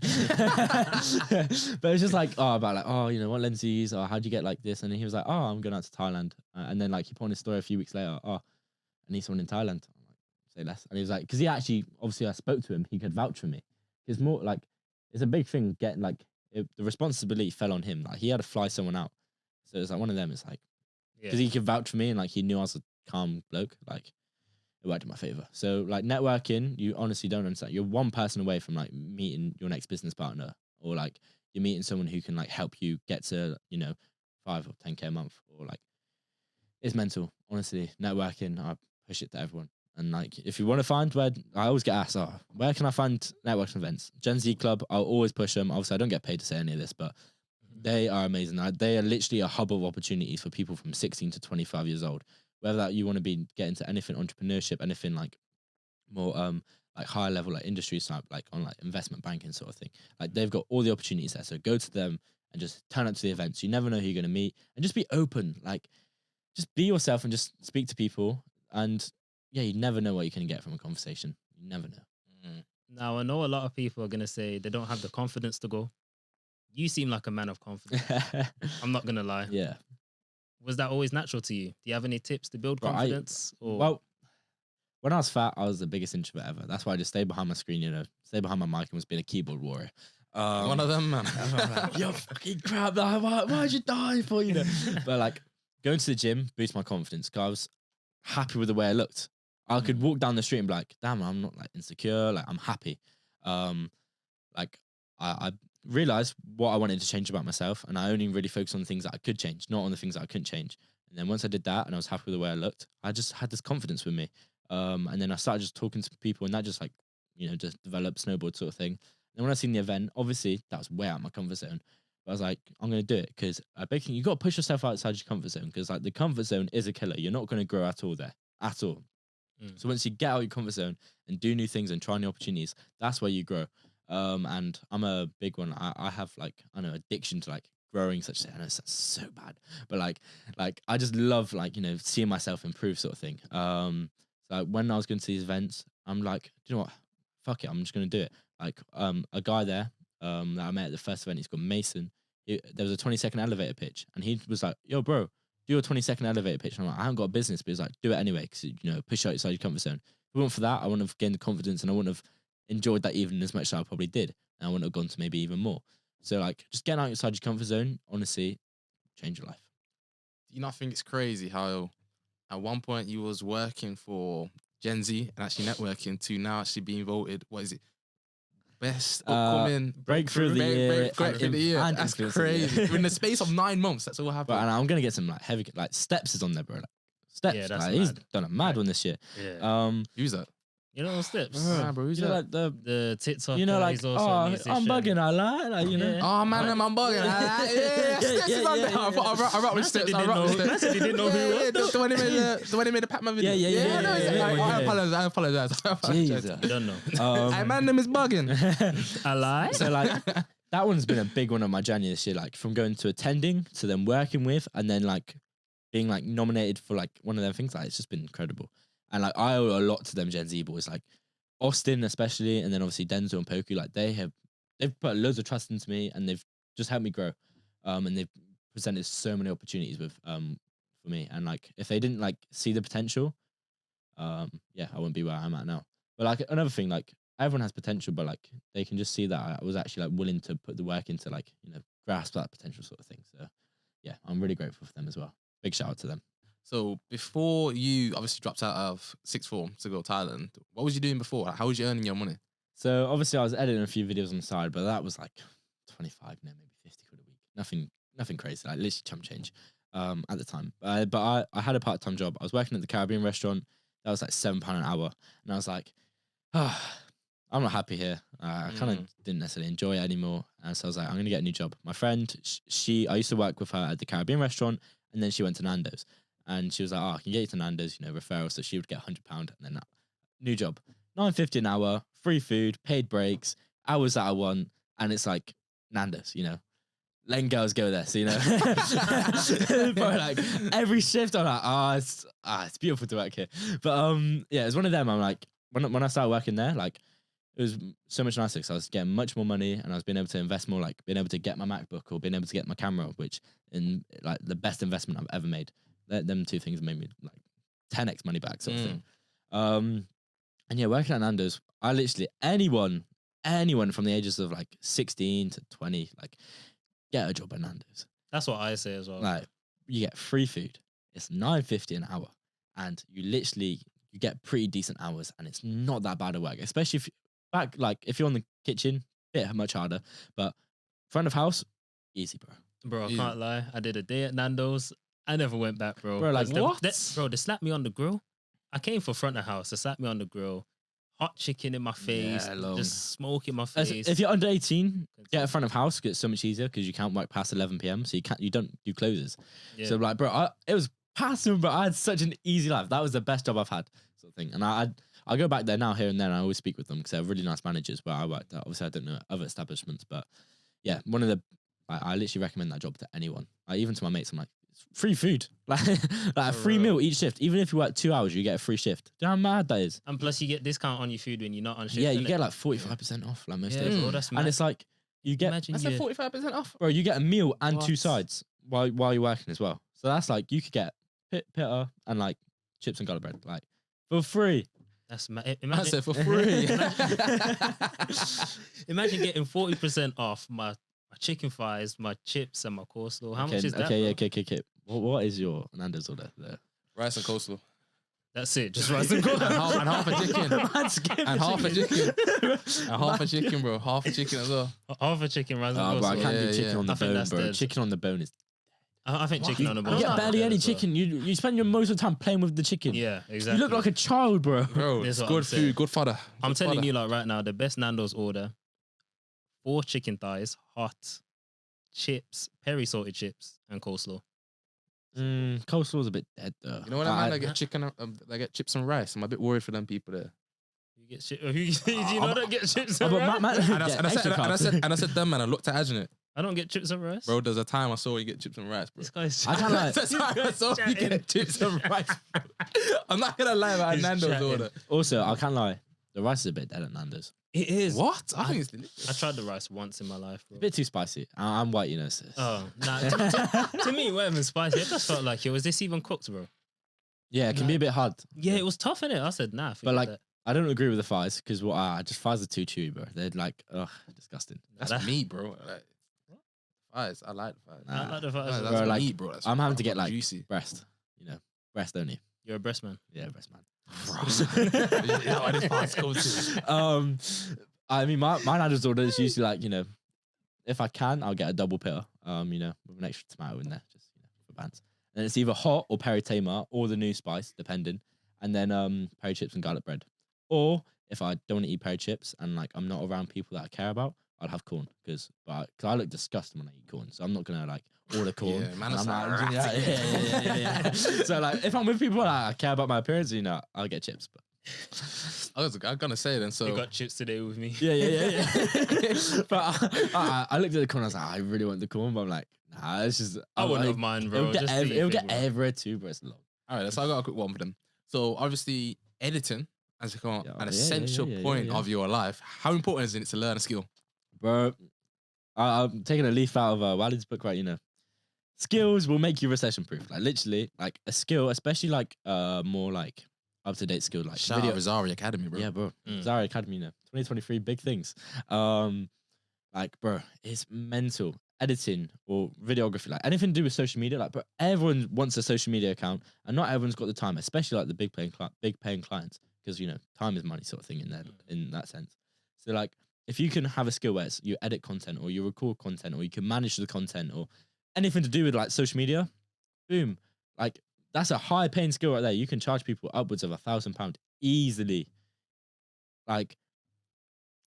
Speaker 2: But it's just like about like what lens you use, or how'd you get like this? And he was like, I'm going out to Thailand, and then like he put on his story a few weeks later, I need someone in Thailand. I'm like, say less. And he was like, because he actually obviously I spoke to him, he could vouch for me. It's more like it's a big thing getting like the responsibility fell on him. Like he had to fly someone out, so it's like one of them. It's like because he could vouch for me and like he knew I was a calm bloke, like. It worked in my favor. So like networking, you honestly don't understand. You're one person away from like meeting your next business partner, or like you're meeting someone who can like help you get to 5 or 10K a month, or like it's mental. Honestly, networking, I push it to everyone. And like if you want to find where, I always get asked, where can I find networking events? Gen Z Club, I'll always push them. Obviously, I don't get paid to say any of this, but they are amazing. They are literally a hub of opportunities for people from 16 to 25 years old. Whether that you want to be get into anything entrepreneurship, anything like more like higher level like industry type, like on like investment banking sort of thing. Like they've got all the opportunities there. So go to them and just turn up to the events. You never know who you're gonna meet, and just be open. Like just be yourself and just speak to people. And yeah, you never know what you can get from a conversation. You never know.
Speaker 4: Now I know a lot of people are gonna say they don't have the confidence to go. You seem like a man of confidence. I'm not gonna lie.
Speaker 2: Yeah.
Speaker 4: Was that always natural to you? Do you have any tips to build confidence?
Speaker 2: Well, when I was fat, I was the biggest introvert ever. That's why I just stayed behind my screen, stay behind my mic and was being a keyboard warrior.
Speaker 3: One of them, man.
Speaker 2: Like, yo, fucking crap. Why'd you die for, But like going to the gym boost my confidence because I was happy with the way I looked. I could walk down the street and be like, damn, I'm not like insecure. Like I'm happy. Like I realized what I wanted to change about myself, and I only really focused on the things that I could change, not on the things that I couldn't change. And then once I did that and I was happy with the way I looked, I just had this confidence with me. And then I started just talking to people, and that just like, just developed snowboard sort of thing. And when I seen the event, obviously that was way out of my comfort zone. But I was like, I'm going to do it because basically you got to push yourself outside your comfort zone, because like the comfort zone is a killer. You're not going to grow at all there, at all. So once you get out of your comfort zone and do new things and try new opportunities, that's where you grow. And I'm a big one. I have like, I know, addiction to like growing such thing. I know it sounds so bad, but like I just love like, seeing myself improve sort of thing. So when I was going to these events, I'm like, do you know what? Fuck it. I'm just going to do it. Like, a guy there, that I met at the first event, he's called Mason. There was a 20-second elevator pitch, and he was like, yo, bro, do a 20-second elevator pitch. And I'm like, I haven't got a business, but he's like, do it anyway. Because, push outside your comfort zone. If it weren't for that, I wouldn't have gained the confidence, and I wouldn't have enjoyed that even as much as I probably did. And I wouldn't have gone to maybe even more. So like just getting outside your comfort zone, honestly, change your life.
Speaker 3: Do you not think it's crazy how at one point you was working for Gen Z and actually networking to now actually being voted, what is it? Best upcoming
Speaker 2: breakthrough of the year.
Speaker 3: Breakthrough of the year. That's crazy. In the space of 9 months, that's all happened.
Speaker 2: But and I'm gonna get some like heavy, like Steps is on there, bro. Like, Steps,
Speaker 4: Yeah, that's
Speaker 2: like, he's
Speaker 4: mad.
Speaker 2: done a mad one this year.
Speaker 4: Yeah.
Speaker 3: Who's that?
Speaker 4: You know Steps?
Speaker 3: Nah, bro, who's that?
Speaker 2: Like
Speaker 4: The TikTok.
Speaker 2: like,
Speaker 4: he's also a musician.
Speaker 2: I'm bugging, I like,
Speaker 4: Yeah.
Speaker 3: Oh man, I'm bugging. Steps is on there. I rock with Steps. I rock with Steps.
Speaker 4: That's he didn't know who he was.
Speaker 3: The one who made the Pac-Man video. I apologize.
Speaker 2: Jesus.
Speaker 4: You don't know.
Speaker 3: Hey, man, name is bugging.
Speaker 4: I lie.
Speaker 2: So like that one's been a big one on my journey this year. Like from going to attending to then working with, and then like being like nominated for like one of them things. Like it's just been incredible. And like I owe a lot to them Gen Z boys, like Austin especially, and then obviously Denzel and Poku. Like they've put loads of trust into me, and they've just helped me grow. And they've presented so many opportunities with for me. And like if they didn't like see the potential, I wouldn't be where I'm at now. But like another thing, like everyone has potential, but like they can just see that I was actually like willing to put the work into like grasp that potential sort of thing. So yeah, I'm really grateful for them as well. Big shout out to them.
Speaker 3: So before you obviously dropped out of sixth form to go to Thailand, what was you doing before? How was you earning your money?
Speaker 2: So obviously I was editing a few videos on the side, but that was like 25, no, maybe 50 quid a week. Nothing crazy, like literally chump change at the time. But I had a part-time job. I was working at the Caribbean restaurant. That was like £7 an hour. And I was like, I'm not happy here. I kind of didn't necessarily enjoy it anymore. And so I was like, I'm going to get a new job. My friend, I used to work with her at the Caribbean restaurant, and then she went to Nando's. And she was like, I can get you to Nando's, referral. So she would get £100, and then that new job. $9.50 an hour, free food, paid breaks, hours that I want. And it's like Nando's, letting girls go there. So, bro, like every shift I'm like, it's beautiful to work here. But yeah, it's one of them. I'm like, when I started working there, like, it was so much nicer because I was getting much more money, and I was being able to invest more, like being able to get my MacBook or being able to get my camera, which in like the best investment I've ever made. Them two things made me like 10x money back sort of thing. And yeah, working at Nando's, I literally anyone from the ages of like 16 to 20, like get a job at Nando's.
Speaker 4: That's what I say as well.
Speaker 2: Like you get free food. It's $9.50 an hour, and you get pretty decent hours, and it's not that bad at work, especially if you're on the kitchen, bit much harder, but front of house, easy, bro.
Speaker 4: Bro, I can't lie. I did a day at Nando's. I never went back, bro.
Speaker 2: Bro, like what?
Speaker 4: They slapped me on the grill. I came for front of house. They slapped me on the grill. Hot chicken in my face. Just smoke in my face.
Speaker 2: If you're under 18, get a front of house. It's so much easier because you can't work past 11 p.m. So you don't do closes. Yeah. So like, bro, it was passive, but I had such an easy life. That was the best job I've had, sort of thing. And I go back there now, here and there, and I always speak with them because they're really nice managers where I worked at. Obviously, I don't know other establishments, but yeah, I literally recommend that job to anyone. Even to my mates, I'm like, it's free food, like a free meal each shift. Even if you work 2 hours, you get a free shift. Do you know how mad that is?
Speaker 4: And plus, you get discount on your food when you're not on shift.
Speaker 2: Yeah, you get like 45% off, like most days.
Speaker 4: Bro, that's mad.
Speaker 2: And it's like you get
Speaker 3: 45% off,
Speaker 2: bro. You get a meal and 2 sides while you're working as well. So that's like you could get pitta and like chips and garlic bread, like for free.
Speaker 4: That's
Speaker 3: imagine, I said for free.
Speaker 4: Imagine getting 40% off my chicken fries, my chips, and my coleslaw. How much is that?
Speaker 2: Okay. What is your Nando's order there?
Speaker 3: Rice and coleslaw.
Speaker 4: That's it. Just rice and coleslaw.
Speaker 3: and half a chicken. and half a chicken. And half a chicken, bro. Half a chicken as well.
Speaker 4: Half a chicken, rice and coleslaw.
Speaker 2: Bro, I can't do chicken on the bone, bro. Dead. Chicken on the bone is...
Speaker 4: I think chicken on the bone.
Speaker 2: You get barely any chicken. You spend your most of the time playing with the chicken.
Speaker 4: Yeah, exactly.
Speaker 2: You look like a child, bro.
Speaker 3: Bro, it's good food, good fodder.
Speaker 4: I'm telling you, like right now, the best Nando's order: 4 chicken thighs, hot chips, peri salted chips, and coleslaw.
Speaker 2: Coleslaw's a bit dead though.
Speaker 3: You know what I mean? I get chicken. I get chips and rice. I'm a bit worried for them people there.
Speaker 4: You get chips. Do you know that get chips and rice?
Speaker 3: And I said them, man. I looked at Ajin it.
Speaker 4: I don't get chips and rice.
Speaker 3: Bro, there's a time I saw you get chips and rice, bro.
Speaker 4: This guy's
Speaker 2: I can't lie.
Speaker 3: There's a time I saw you get chips and rice, bro. I'm not gonna lie about Nando's order.
Speaker 2: Also, I can't lie. The rice is a bit dead at Nando's.
Speaker 4: It is.
Speaker 3: What? I think it's delicious.
Speaker 4: I tried the rice once in my life, bro.
Speaker 2: A bit too spicy. I'm white, you know. So.
Speaker 4: Oh, nah. To me, it wasn't even spicy. It just felt like, was this even cooked, bro?
Speaker 2: Yeah, it can be a bit hard.
Speaker 4: Yeah, it was tough, innit? I said, nah.
Speaker 2: But like, I don't agree with the fries because just fries are too chewy, bro. They're like, disgusting.
Speaker 3: That's meat, bro. Like, fries. I like the fries.
Speaker 4: I like the fries.
Speaker 2: Bro, like,
Speaker 3: meat, bro.
Speaker 2: I'm having to get like
Speaker 3: juicy
Speaker 2: breast. Breast only.
Speaker 4: You're a breast man.
Speaker 2: Yeah, breast man. I mean, my Nando's order is usually like, if I can, I'll get a double pitta, with an extra tomato in there, just for bands. And it's either hot or peri tama or the new spice, depending. And then peri chips and garlic bread. Or if I don't want to eat peri chips and like I'm not around people that I care about, I'd have corn because I look disgusting when I eat corn, so I'm not gonna like order corn.
Speaker 3: Yeah, man,
Speaker 2: yeah. So like, if I'm with people that I care about my appearance, I'll get chips. But
Speaker 3: I'm gonna say then. So
Speaker 4: you got chips today with me.
Speaker 2: Yeah. But I looked at the corn. I was like, I really want the corn, but I'm like, nah, it's just.
Speaker 4: I wouldn't have mine, bro.
Speaker 2: It'll get everywhere too, but it's long.
Speaker 3: All right, so I got a quick one for them. So obviously, editing has become an essential point of your life. How important is it to learn a skill?
Speaker 2: Bro, I'm taking a leaf out of Walid's book, right? Skills will make you recession proof. Like literally, like a skill, especially like more like up to date skill, like
Speaker 3: shout out Zari Academy, bro.
Speaker 2: Yeah, bro. Zari Academy, 2023, big things. Like, bro, it's mental. Editing or videography, like anything to do with social media, like, bro, everyone wants a social media account, and not everyone's got the time, especially like the big paying clients, because time is money, sort of thing in that sense. So like, if you can have a skill where it's you edit content or you record content or you can manage the content or anything to do with like social media, boom, like that's a high paying skill right there. You can charge people upwards of £1,000 easily. Like,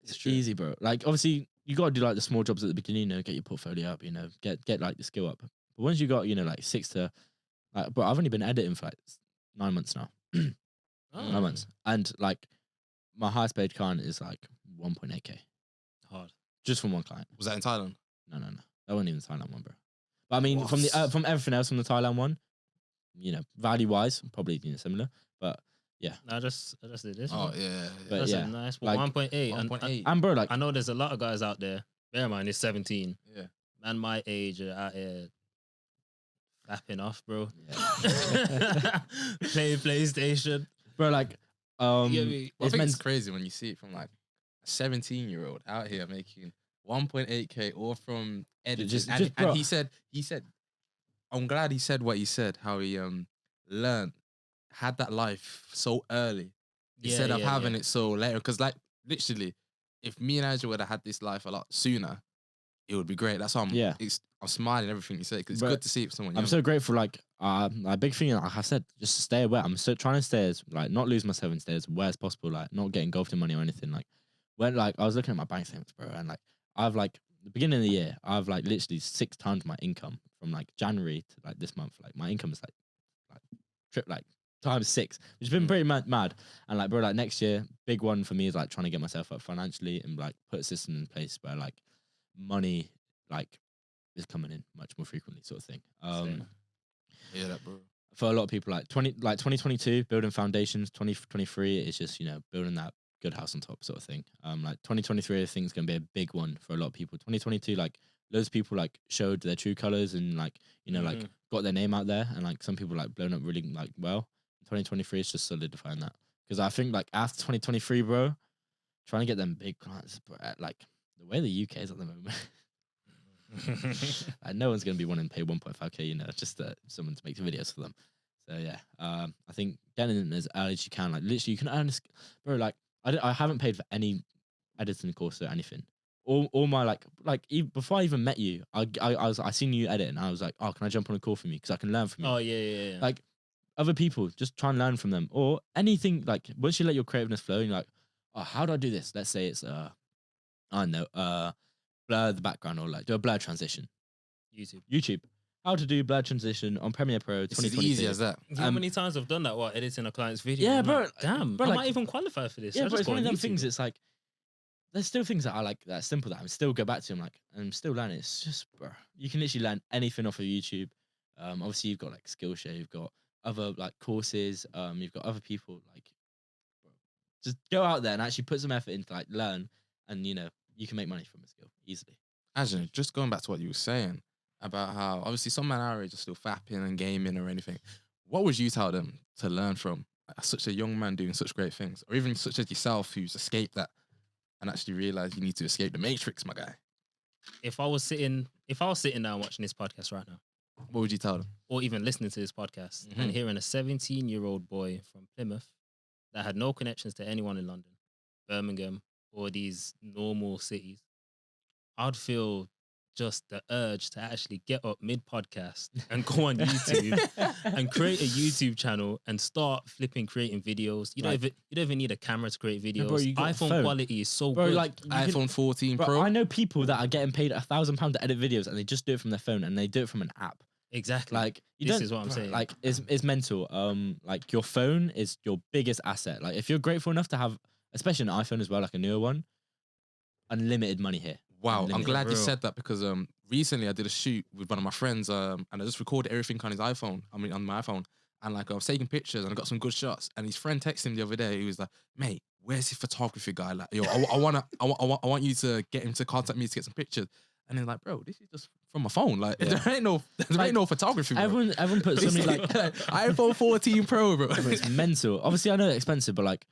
Speaker 2: it's easy, bro. Like, obviously, you got to do like the small jobs at the beginning, get your portfolio up, get like the skill up. But once you got, like 6 to, like, bro, I've only been editing for like 9 months now. 9 months. And like, my highest paid client is like 1.8K.
Speaker 4: Hard.
Speaker 2: Just from one client.
Speaker 3: Was that in Thailand?
Speaker 2: No. That wasn't even the Thailand one, bro. But I mean,
Speaker 3: What?
Speaker 2: from everything else from the Thailand one, value wise, probably similar. But yeah.
Speaker 4: No, I just did this.
Speaker 3: Oh
Speaker 4: one.
Speaker 3: yeah.
Speaker 2: But
Speaker 4: That's
Speaker 2: yeah,
Speaker 4: a nice
Speaker 2: like,
Speaker 4: 1.8.
Speaker 3: 1.8.
Speaker 2: And bro, like,
Speaker 4: I know there's a lot of guys out there. Bear in mind, it's 17.
Speaker 3: Yeah.
Speaker 4: Man, my age are out here flapping off, bro.
Speaker 2: Yeah.
Speaker 4: Playing PlayStation.
Speaker 2: bro, like,
Speaker 4: You get me?
Speaker 3: I
Speaker 2: it's
Speaker 3: think
Speaker 2: meant
Speaker 3: it's crazy when you see it from like a 17-year-old out here making 1.8K or from editing.
Speaker 2: Just-
Speaker 3: and
Speaker 2: bro.
Speaker 3: he said, I'm glad he said what he said, how he learned, had that life so early instead of having it so later. Because like literally, if me and Angela would have had this life a lot sooner, it would be great. That's why I'm smiling everything you say because it's
Speaker 2: Bro,
Speaker 3: good to see someone young.
Speaker 2: I'm so grateful. Like, a big thing, like I said, just to stay aware. I'm still trying to stay as, like, not lose myself and stay as aware as possible. Like, not get engulfed in money or anything. Like, when, like, I was looking at my bank statements, bro, and like, I've like the beginning of the year, I've like literally 6 times my income from like January to like this month. Like, my income is like times 6, which has been pretty mad. And like, bro, like next year, big one for me is like trying to get myself up financially and like put a system in place where like money like is coming in much more frequently, sort of thing.
Speaker 3: Yeah, that bro.
Speaker 2: For a lot of people, like 2022 building foundations, 2023 is just building that good house on top, sort of thing. Like 2023 I think is gonna be a big one for a lot of people. 2022, like loads of people like showed their true colors and like like got their name out there, and like some people like blown up really like well. 2023 is just solidifying that, because I think like after 2023, bro, trying to get them big clients, bro, like the way the UK is at the moment. No one's gonna be wanting to pay 1.5K, just someone to make videos for them. So yeah, I think getting in as early as you can, like literally you can earn, bro. Like I haven't paid for any editing course or anything. All my before I even met you, I seen you edit and I was like, oh, can I jump on a call from you because I can learn from you.
Speaker 4: Oh yeah.
Speaker 2: Like other people, just try and learn from them, or anything. Like once you let your creativeness flow, you're like, oh, how do I do this? Let's say it's I don't know, blur the background or like do a blur transition. YouTube. How to do blur transition on Premiere Pro 2022.
Speaker 3: It's as easy as that.
Speaker 4: Do you know how many times I've done that while editing a client's video?
Speaker 2: Yeah,
Speaker 4: I'm
Speaker 2: bro.
Speaker 4: like, damn,
Speaker 2: bro,
Speaker 4: I
Speaker 2: like,
Speaker 4: might even qualify for this.
Speaker 2: Yeah,
Speaker 4: I
Speaker 2: but
Speaker 4: just
Speaker 2: it's
Speaker 4: go
Speaker 2: one of
Speaker 4: on
Speaker 2: them
Speaker 4: YouTube.
Speaker 2: things. It's like there's still things that are like that simple that I still go back to. I'm still learning. It's just, bro, you can literally learn anything off of YouTube. Obviously you've got like Skillshare, you've got other like courses, you've got other people like, bro, just go out there and actually put some effort into like learn, and you can make money from a skill easily.
Speaker 3: Actually, just going back to what you were saying about how obviously some men our age are still fapping and gaming or anything. What would you tell them to learn from such a young man doing such great things, or even such as yourself who's escaped that and actually realized you need to escape the matrix, my guy?
Speaker 4: If I was sitting down watching this podcast right now,
Speaker 3: What would you tell them?
Speaker 4: or even listening to this podcast
Speaker 3: Mhm.
Speaker 4: and hearing a 17-year-old boy from Plymouth that had no connections to anyone in London, Birmingham, or these normal cities, I'd feel just the urge to actually get up mid-podcast and go on YouTube and create a YouTube channel and start creating videos. You don't even need a camera to create videos.
Speaker 2: bro, you got a
Speaker 4: iPhone
Speaker 2: phone.
Speaker 4: quality is so
Speaker 2: Bro,
Speaker 4: good.
Speaker 2: like
Speaker 3: iPhone 14
Speaker 2: bro,
Speaker 3: Pro.
Speaker 2: I know people that are getting paid £1,000 to edit videos and they just do it from their phone and they do it from an app.
Speaker 4: exactly.
Speaker 2: Like
Speaker 4: This is what I'm saying.
Speaker 2: Like it's mental. Like your phone is your biggest asset. Like if you're grateful enough to have, especially an iPhone as well, like a newer one, unlimited money here.
Speaker 3: Wow, I'm
Speaker 2: Unlimited.
Speaker 3: glad you
Speaker 4: Bro.
Speaker 3: said that because recently I did a shoot with one of my friends and I just recorded everything on his iPhone. I mean, on my iPhone, and like I was taking pictures and I got some good shots. And his friend texted him the other day. He was like, "Mate, where's his photography guy? Like, yo, I want you to get him to contact me to get some pictures." And he's like, "Bro, this is just from my phone. Like,
Speaker 2: Yeah.
Speaker 3: there ain't no photography. Bro.
Speaker 2: Everyone puts so many like
Speaker 3: iPhone 14 Pro, bro.
Speaker 2: it's mental. Obviously, I know they're expensive, but like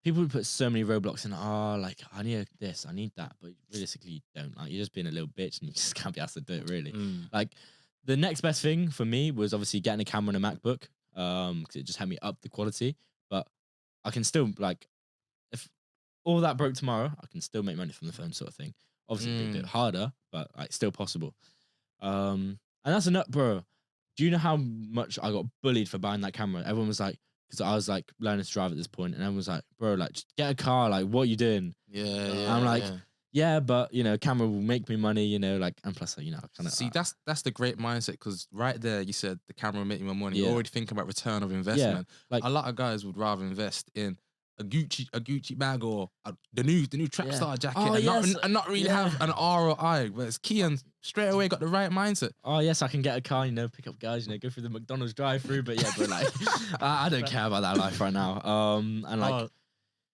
Speaker 2: people put so many roadblocks in. Oh, like I need this, I need that, but realistically, you don't. Like you're just being a little bitch, and you just can't be asked to do it. Really, like the next best thing for me was obviously getting a camera and a MacBook, because it just helped me up the quality. But I can still like all that broke tomorrow, I can still make money from the phone, sort of thing. Obviously, a bit harder, but like still possible. And that's a nut, bro. Do you know how much I got bullied for buying that camera? Everyone was like, because I was like learning to drive at this point, and everyone was like, bro, like just get a car. Like, what are you doing?
Speaker 3: Yeah.
Speaker 2: I'm like, yeah, but you know, camera will make me money. You know, like, and plus, you know, kind of.
Speaker 3: See, that's the great mindset, because right there you said the camera will make you more money.
Speaker 2: Yeah.
Speaker 3: You're already thinking about return of investment.
Speaker 2: Like
Speaker 3: a lot of guys would rather invest in a Gucci bag or the new trap star jacket, and not really have an ROI. Whereas Kian straight away got the right mindset.
Speaker 2: Oh yes, I can get a car, you know, pick up guys, you know, go through the McDonald's drive-through. But yeah, but like, I don't care about that life right now. And like,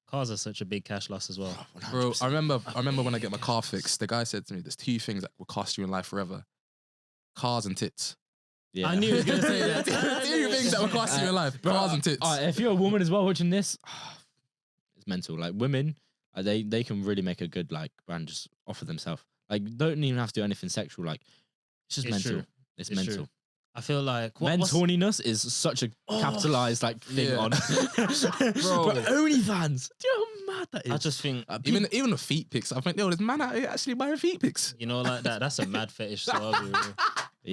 Speaker 4: cars are such a big cash loss as well.
Speaker 2: 100%.
Speaker 3: Bro, I remember when I get my car fixed, the guy said to me, "There's 2 things that will cost you in life forever: cars and tits."
Speaker 2: Yeah.
Speaker 4: I knew he was gonna say that.
Speaker 3: 2 things that will cost you in life: cars and tits.
Speaker 2: If you're a woman as well watching this, it's mental. Like women, they can really make a good like brand just off of themselves. Like don't even have to do anything sexual. Like it's just mental.
Speaker 4: True.
Speaker 2: It's
Speaker 4: It's
Speaker 2: mental.
Speaker 4: true. I feel like
Speaker 2: Men's horniness is such a capitalized like thing
Speaker 3: Yeah.
Speaker 2: on. Bro, OnlyFans. Do you know how mad that is?
Speaker 4: I just think
Speaker 3: Even the feet pics. I think, yo, there's man out here actually buying feet pics.
Speaker 4: you know, like that's a mad fetish. So I'll be real.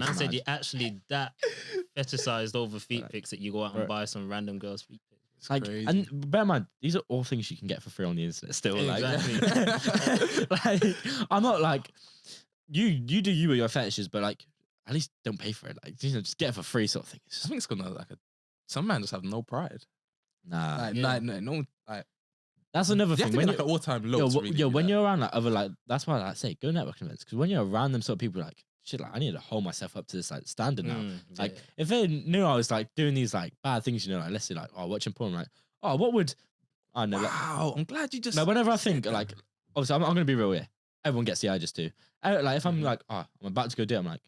Speaker 4: Man said you actually that fetishized over feet pics that you go out and buy some random girl's feet pics.
Speaker 3: It's
Speaker 2: like,
Speaker 3: crazy.
Speaker 2: and bear in mind, these are all things you can get for free on the internet still.
Speaker 4: Exactly.
Speaker 2: Like, like, I'm not like, you do you with your fetishes, but like, at least don't pay for it. Like, you know, just get it for free sort of thing. It's
Speaker 3: I
Speaker 2: just,
Speaker 3: think it's gonna like some men just have no pride.
Speaker 2: nah.
Speaker 3: No. Like,
Speaker 2: That's another
Speaker 3: you
Speaker 2: thing.
Speaker 3: have to
Speaker 2: When
Speaker 3: be like an all-time low.
Speaker 2: when you're around like other like, that's why I like say go networking events, because when you're around them sort of people, like shit, like I need to hold myself up to this like standard now. Like if they knew I was like doing these like bad things, you know, like let's say like watching porn, like what would I know? Like,
Speaker 3: Wow, I'm glad you just.
Speaker 2: no, whenever I think like, obviously I'm gonna be real here. Everyone gets the eye just too. Like if I'm like, I'm about to go do it, I'm like,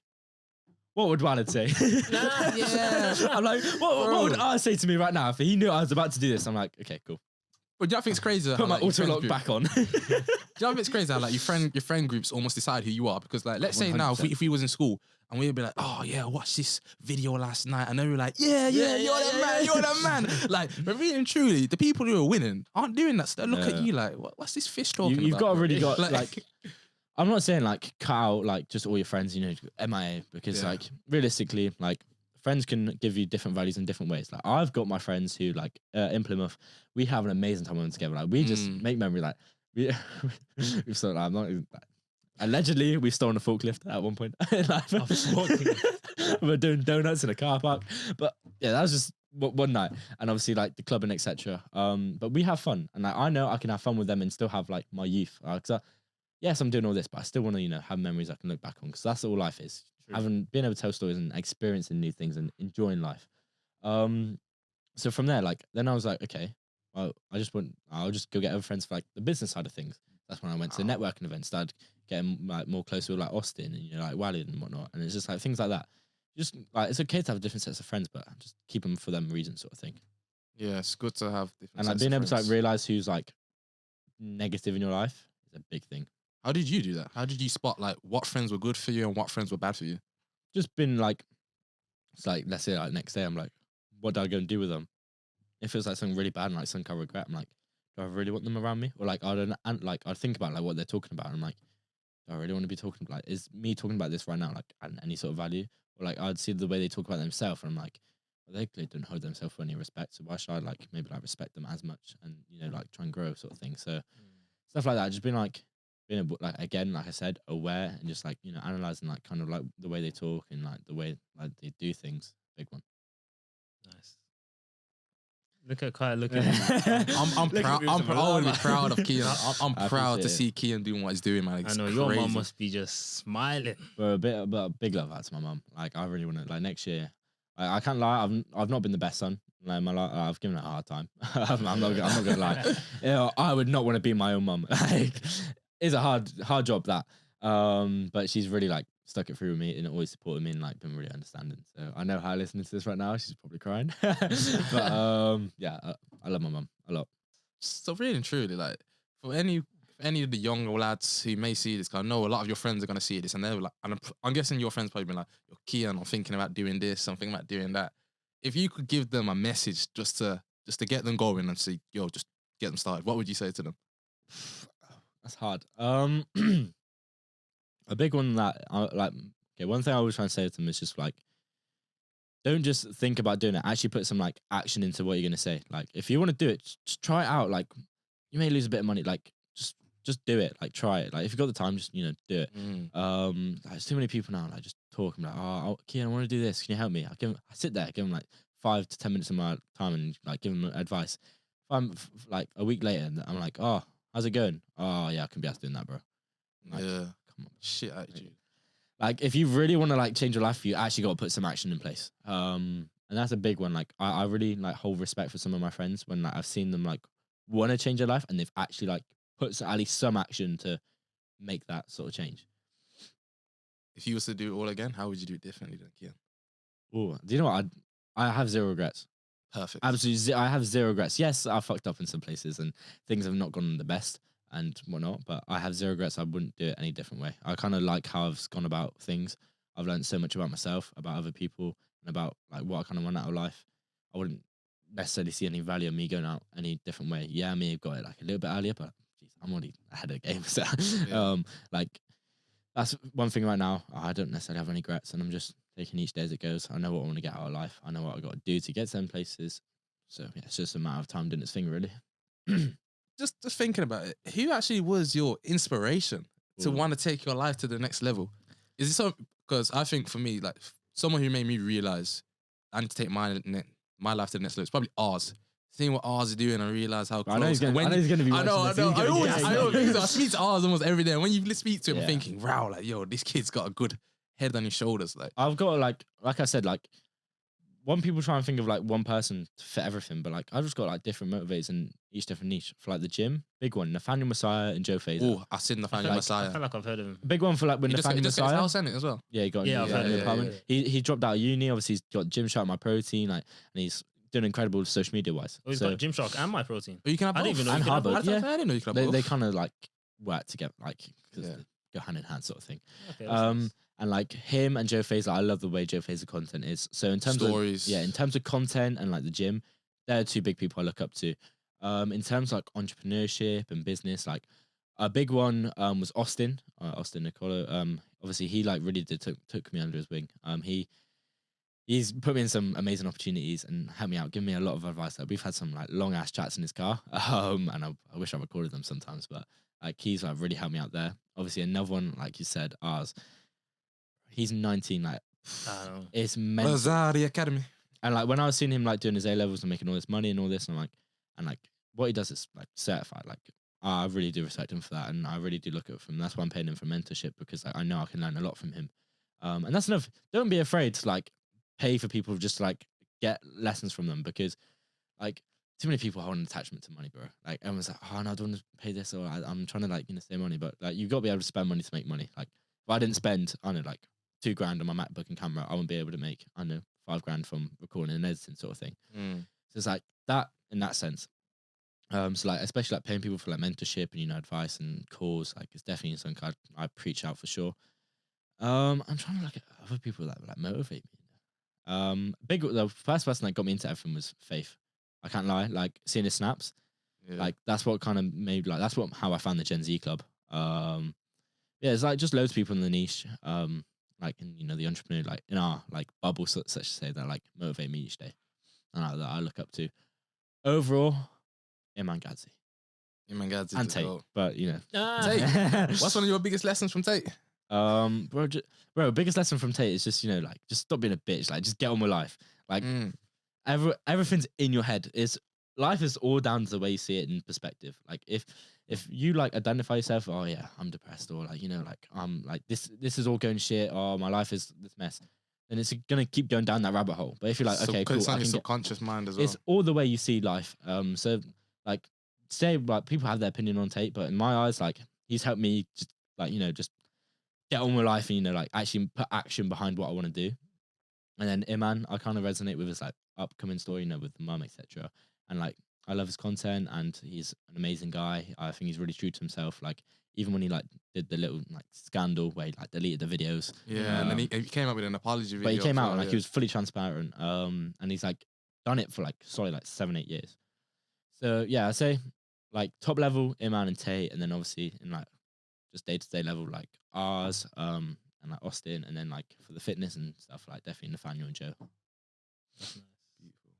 Speaker 2: what would Walid say?
Speaker 3: Yeah.
Speaker 2: I'm like, what would I say to me right now if he knew I was about to do this? I'm like, okay, cool.
Speaker 3: But do you know what I think it's crazy?
Speaker 2: Put
Speaker 3: how,
Speaker 2: my
Speaker 3: like, your
Speaker 2: auto
Speaker 3: friend
Speaker 2: lock
Speaker 3: group-
Speaker 2: back on.
Speaker 3: Do you know what I think it's crazy? How, like your friend groups almost decide who you are, because like let's say now if we was in school and we'd be like, oh yeah, I watched this video last night, and then we're like, yeah, you're the man. Like, but really and truly, the people who are winning aren't doing that. So they look at you like, what's this fish talking
Speaker 2: You've
Speaker 3: about?
Speaker 2: got to
Speaker 3: bro?
Speaker 2: really got like. I'm not saying like cut out like just all your friends, you know, MIA, because like realistically, like friends can give you different values in different ways. Like I've got my friends who like in Plymouth, we have an amazing time when we're together. Like we just make memory. Like we've stolen. I'm not even, like, allegedly we've stolen a forklift at one point. Like, we're doing donuts in a car park, but yeah, that was just one night, and obviously like the clubbing, etc. But we have fun, and like, I know I can have fun with them and still have like my youth. Yes, I'm doing all this, but I still want to, you know, have memories I can look back on, because that's all life is. Being able to tell stories and experiencing new things and enjoying life. So from there, like, then I was like, okay, well, I'll just go get other friends for like the business side of things. That's when I went to networking events, started getting like more close with like Austin and, you know, like Walid and whatnot. And it's just like things like that. Just like, it's okay to have different sets of friends, but just keep them for them reasons, sort of thing.
Speaker 3: Yeah, it's good to have different.
Speaker 2: And like being able to like realize who's like negative in your life is a big thing.
Speaker 3: How did you do that? How did you spot like what friends were good for you and what friends were bad for you?
Speaker 2: Just been like, it's like, let's say like next day, I'm like, what do I go and do with them? If it's like something really bad and like something I regret, I'm like, do I really want them around me? Or like, I'd think about like what they're talking about, and I'm like, do I really want to be talking about, like, is me talking about this right now like any sort of value? Or like I'd see the way they talk about themselves, and I'm like, well, they clearly don't hold themselves with any respect, so why should I like maybe like respect them as much and, you know, like try and grow, sort of thing. So stuff like that, just being able, like, again, like I said, aware and just like, you know, analyzing like kind of like the way they talk and like the way like they do things. Big one.
Speaker 4: Nice. Look at Kai. Look at him.
Speaker 3: I'm proud. I'm always proud of Kian. I'm
Speaker 2: I
Speaker 3: proud to
Speaker 2: appreciate
Speaker 3: see Kian doing what he's doing, man.
Speaker 4: I
Speaker 3: It's
Speaker 4: know your
Speaker 3: crazy.
Speaker 4: mom must be just smiling.
Speaker 2: But a big love out to my mum. Like, I really want to, like, next year. I can't lie. I've not been the best son. Like, I've given her a hard time. I'm not gonna lie. You know, I would not want to be my own mum. Like, it's a hard job, that. But she's really like stuck it through with me and always supported me and like been really understanding. So I know her listening to this right now, she's probably crying. But yeah, I love my mum a lot.
Speaker 3: So really and truly, like, for any of the younger lads who may see this, 'cause I know a lot of your friends are gonna see this, and they're like, and I'm guessing your friends probably been like, "Yo, Kian, I'm thinking about doing this, I'm thinking about doing that." If you could give them a message just to get them going and say, "Yo, just get them started," what would you say to them?
Speaker 2: That's hard. A big one that I like. Okay, one thing I always try and say to them is just like, don't just think about doing it. Actually, put some like action into what you're gonna say. Like, if you want to do it, just try it out. Like, you may lose a bit of money. Like, just do it. Like, try it. Like, if you've got the time, just do it. Like, there's too many people now. Like, just talk. I'm like, oh, Kian, I want to do this. Can you help me? I sit there, give them like 5 to 10 minutes of my time, and like give them advice. If I'm like a week later, and I'm like, oh, how's it going? Oh yeah, I can be asked doing that, bro. Like,
Speaker 3: yeah.
Speaker 2: Come on.
Speaker 3: Shit attitude.
Speaker 2: Like, if you really want to like change your life, you actually got to put some action in place. And that's a big one. Like, I really like hold respect for some of my friends when like I've seen them like want to change their life and they've actually like put at least some action to make that sort of change.
Speaker 3: If you was to do it all again, how would you do it differently than Kian?
Speaker 2: Oh, do you know what? I have zero regrets.
Speaker 3: Perfect.
Speaker 2: Absolutely, I have zero regrets. Yes, I fucked up in some places and things have not gone the best and whatnot, but I have zero regrets. I wouldn't do it any different way. I kind of like how I've gone about things. I've learned so much about myself, about other people, and about like what I kind of want out of life. I wouldn't necessarily see any value in me going out any different way. Yeah, I may have got it like a little bit earlier, but geez, I'm already ahead of the game. So, like, that's one thing right now. I don't necessarily have any regrets, and I'm just taking each day as it goes. I know what I want to get out of life. I know what I got to do to get to them places. So yeah, it's just a matter of time doing its thing, really.
Speaker 3: Just thinking about it, who actually was your inspiration to
Speaker 2: Ooh.
Speaker 3: want to take your life to the next level? Is it so? Because I think for me, like someone who made me realize I need to take my life to the next level. It's probably ours. Seeing what ours are doing, I realize how close.
Speaker 2: I know he's going to be.
Speaker 3: I know. I always I speak to ours almost every day. And when you speak to him, I'm
Speaker 2: Yeah.
Speaker 3: thinking, wow, like yo, this kid's got a good head on his shoulders. Like
Speaker 2: I've got like I said, like when people try and think of like one person to fit everything, but like I've just got like different motivators in each different niche. For like the gym, big one, Nathaniel Messiah and Joe Fazer.
Speaker 3: oh, I seen Nathaniel
Speaker 4: I
Speaker 3: Messiah.
Speaker 4: feel like I've heard of him.
Speaker 2: Big one for like when
Speaker 3: He
Speaker 2: Nathaniel
Speaker 3: just got his
Speaker 2: Messiah.
Speaker 3: house in it as well.
Speaker 2: Yeah, he got
Speaker 4: Yeah,
Speaker 2: in
Speaker 4: I've heard
Speaker 2: the
Speaker 4: of it,
Speaker 2: apartment.
Speaker 4: yeah.
Speaker 2: He dropped out of uni. Obviously, he's got Gymshark, My Protein, like, and he's doing incredible social media wise.
Speaker 4: Oh, he's
Speaker 2: So
Speaker 4: got Gymshark and My Protein.
Speaker 3: Oh, you can have
Speaker 4: I
Speaker 3: both.
Speaker 4: didn't even know
Speaker 2: And
Speaker 4: you could have
Speaker 2: Harvard,
Speaker 4: both.
Speaker 2: yeah.
Speaker 3: I didn't know you could have
Speaker 2: they
Speaker 3: both.
Speaker 2: kind of like work together, like 'cause
Speaker 3: Yeah.
Speaker 2: they go hand in hand, sort of thing.
Speaker 4: Okay, that's nice.
Speaker 2: And like him and Joe Fazer, I love the way Joe Fazer content is. So in terms
Speaker 3: Stories.
Speaker 2: in terms of content and like the gym, they're two big people I look up to. In terms of like entrepreneurship and business, like a big one was Austin Nicolo. Obviously he like really took me under his wing. He's put me in some amazing opportunities and helped me out, given me a lot of advice. Like, we've had some like long ass chats in his car, and I wish I recorded them sometimes, but like he's like really helped me out there. Obviously another one, like you said, ours. He's 19, like
Speaker 4: I don't know.
Speaker 2: it's mental.
Speaker 3: Rosari Academy.
Speaker 2: And like when I was seeing him like doing his A levels and making all this money and all this, and I'm like, and like what he does is like certified. Like I really do respect him for that, and I really do look at him. That's why I'm paying him for mentorship, because like, I know I can learn a lot from him. And that's enough. Don't be afraid to like pay for people just to like get lessons from them, because like too many people hold an attachment to money, bro. Like everyone's like, oh no, I don't want to pay this, or I'm trying to like save money, but like you've got to be able to spend money to make money. Like if I didn't spend, I don't know, like $2,000 on my MacBook and camera, I wouldn't be able to make, I don't know, $5,000 from recording and editing, sort of thing. So it's like that in that sense. So like especially like paying people for like mentorship and advice and calls, like it's definitely something I preach out for sure. I'm trying to look at other people that like motivate me. The first person that got me into everything was Faith. I can't lie, like seeing his snaps, like that's what kind of made like how I found the Gen Z club. Yeah, it's like just loads of people in the niche, like in the entrepreneur, like in our like bubble, such to say, that like motivate me each day, and that I look up to. Overall, Iman Gadzi
Speaker 3: Iman Gadzi
Speaker 2: and Tate, but
Speaker 3: Tate. What's one of your biggest lessons from Tate?
Speaker 2: Bro, biggest lesson from Tate is just like just stop being a bitch, like just get on with life. Like everything's in your head. Life is all down to the way you see it in perspective. Like if you like identify yourself, oh yeah, I'm depressed, or like like I'm like this is all going shit, or my life is this mess, then it's gonna keep going down that rabbit hole. But if you're like, okay, cool,
Speaker 3: it's on your subconscious mind as well.
Speaker 2: It's all the way you see life. So like say like people have their opinion on Tate, but in my eyes, like he's helped me just like just get on with life and like actually put action behind what I want to do. And then Iman, I kind of resonate with his like upcoming story, with the mum, etc. And like I love his content, and he's an amazing guy. I think he's really true to himself. Like even when he like did the little like scandal where he like deleted the videos.
Speaker 3: Yeah, and then he came out with an apology video.
Speaker 2: But he came out and like he was fully transparent. And he's like done it for like solid like 7-8 years. So yeah, I say like top level, Iman and Tate, and then obviously in like just day-to-day level, like ours, and like Austin, and then like for the fitness and stuff, like definitely Nathaniel and Joe.
Speaker 4: That's nice. Beautiful.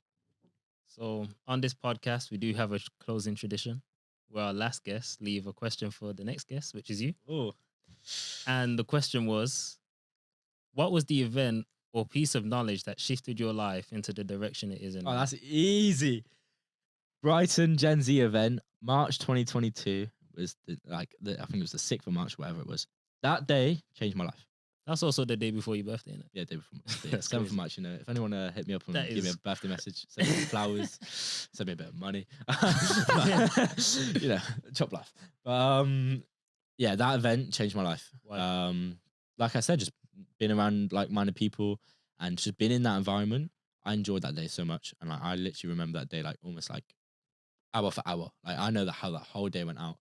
Speaker 4: So on this podcast, we do have a closing tradition where our last guest leave a question for the next guest, which is you.
Speaker 2: Oh,
Speaker 4: And the question was, what was the event or piece of knowledge that shifted your life into the direction it is in?
Speaker 2: oh,
Speaker 4: now?
Speaker 2: that's easy. Brighton Gen Z event, March 2022 was I think it was the 6th of March, whatever it was. That day changed my life.
Speaker 4: That's also the day before your birthday, isn't it?
Speaker 2: Yeah, day before my birthday.
Speaker 4: That's
Speaker 2: 7th of
Speaker 4: crazy.
Speaker 2: March, you know. If anyone hit me up and
Speaker 4: That
Speaker 2: give me a
Speaker 4: is-
Speaker 2: birthday message, send me some flowers, send me a bit of money. You know, chop life. Yeah, that event changed my life.
Speaker 4: Wow.
Speaker 2: Like I said, just being around like-minded people and just being in that environment, I enjoyed that day so much. And like, I literally remember that day like almost like hour for hour. Like I know how that whole day went out.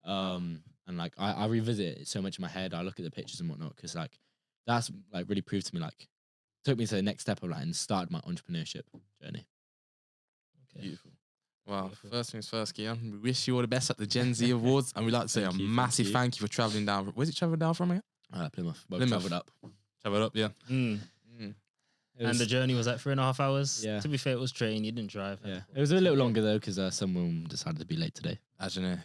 Speaker 2: And like I revisit it so much in my head. I look at the pictures and whatnot because like that's like really proved to me like took me to the next step of like and started my entrepreneurship journey.
Speaker 4: Okay.
Speaker 3: Beautiful. Wow.
Speaker 4: Beautiful.
Speaker 3: First things first, Kian. We wish you all the best at the Gen Z Awards, and we'd like to say
Speaker 2: Thank
Speaker 3: a
Speaker 2: you,
Speaker 3: massive thank you for traveling down. Where's it traveled down from again?
Speaker 2: Plymouth. Well,
Speaker 3: Plymouth.
Speaker 2: travelled up.
Speaker 3: Traveled up, yeah.
Speaker 4: Mm.
Speaker 2: It
Speaker 4: And
Speaker 2: was-
Speaker 4: the journey was like 3.5 hours.
Speaker 2: Yeah.
Speaker 4: To be fair, it was train. You didn't drive.
Speaker 2: yeah, it was a little longer though because someone decided to be late today.
Speaker 3: As you know.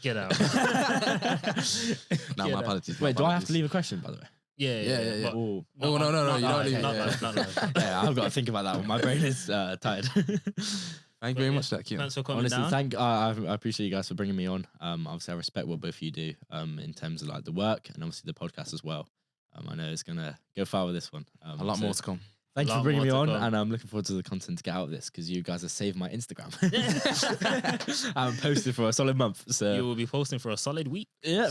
Speaker 4: Get out.
Speaker 3: No,
Speaker 4: Get
Speaker 3: my
Speaker 4: out.
Speaker 3: apologies.
Speaker 2: Wait, do I have to leave a question by the way?
Speaker 4: Yeah.
Speaker 3: Yeah.
Speaker 4: but
Speaker 2: Oh,
Speaker 3: Oh, no, you don't leave it,
Speaker 4: Not
Speaker 3: yeah.
Speaker 4: live, not live.
Speaker 2: yeah, I've got to think about that one. My brain is tired.
Speaker 3: Thank you very much for that, Kian.
Speaker 4: Thanks for coming
Speaker 2: Honestly,
Speaker 4: down.
Speaker 2: I appreciate you guys for bringing me on. Obviously, I respect what both of you do. In terms of like the work and obviously the podcast as well. I know it's gonna go far with this one.
Speaker 3: A lot more to come.
Speaker 2: Thank you
Speaker 4: lot
Speaker 2: for bringing me
Speaker 4: more
Speaker 2: on,
Speaker 4: to come.
Speaker 2: and I'm looking forward to the content to get out of this because you guys have saved my Instagram. I haven't posted for a solid month, so
Speaker 4: You will be posting for a solid week.
Speaker 2: yeah.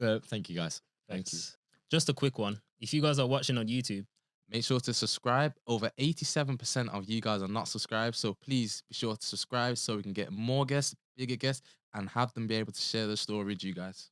Speaker 2: So thank you guys. Thank you.
Speaker 4: Thanks. Just a quick one. If you guys are watching on YouTube,
Speaker 3: Make sure to subscribe. Over 87% of you guys are not subscribed. So please be sure to subscribe so we can get more guests, bigger guests, and have them be able to share their story with you guys.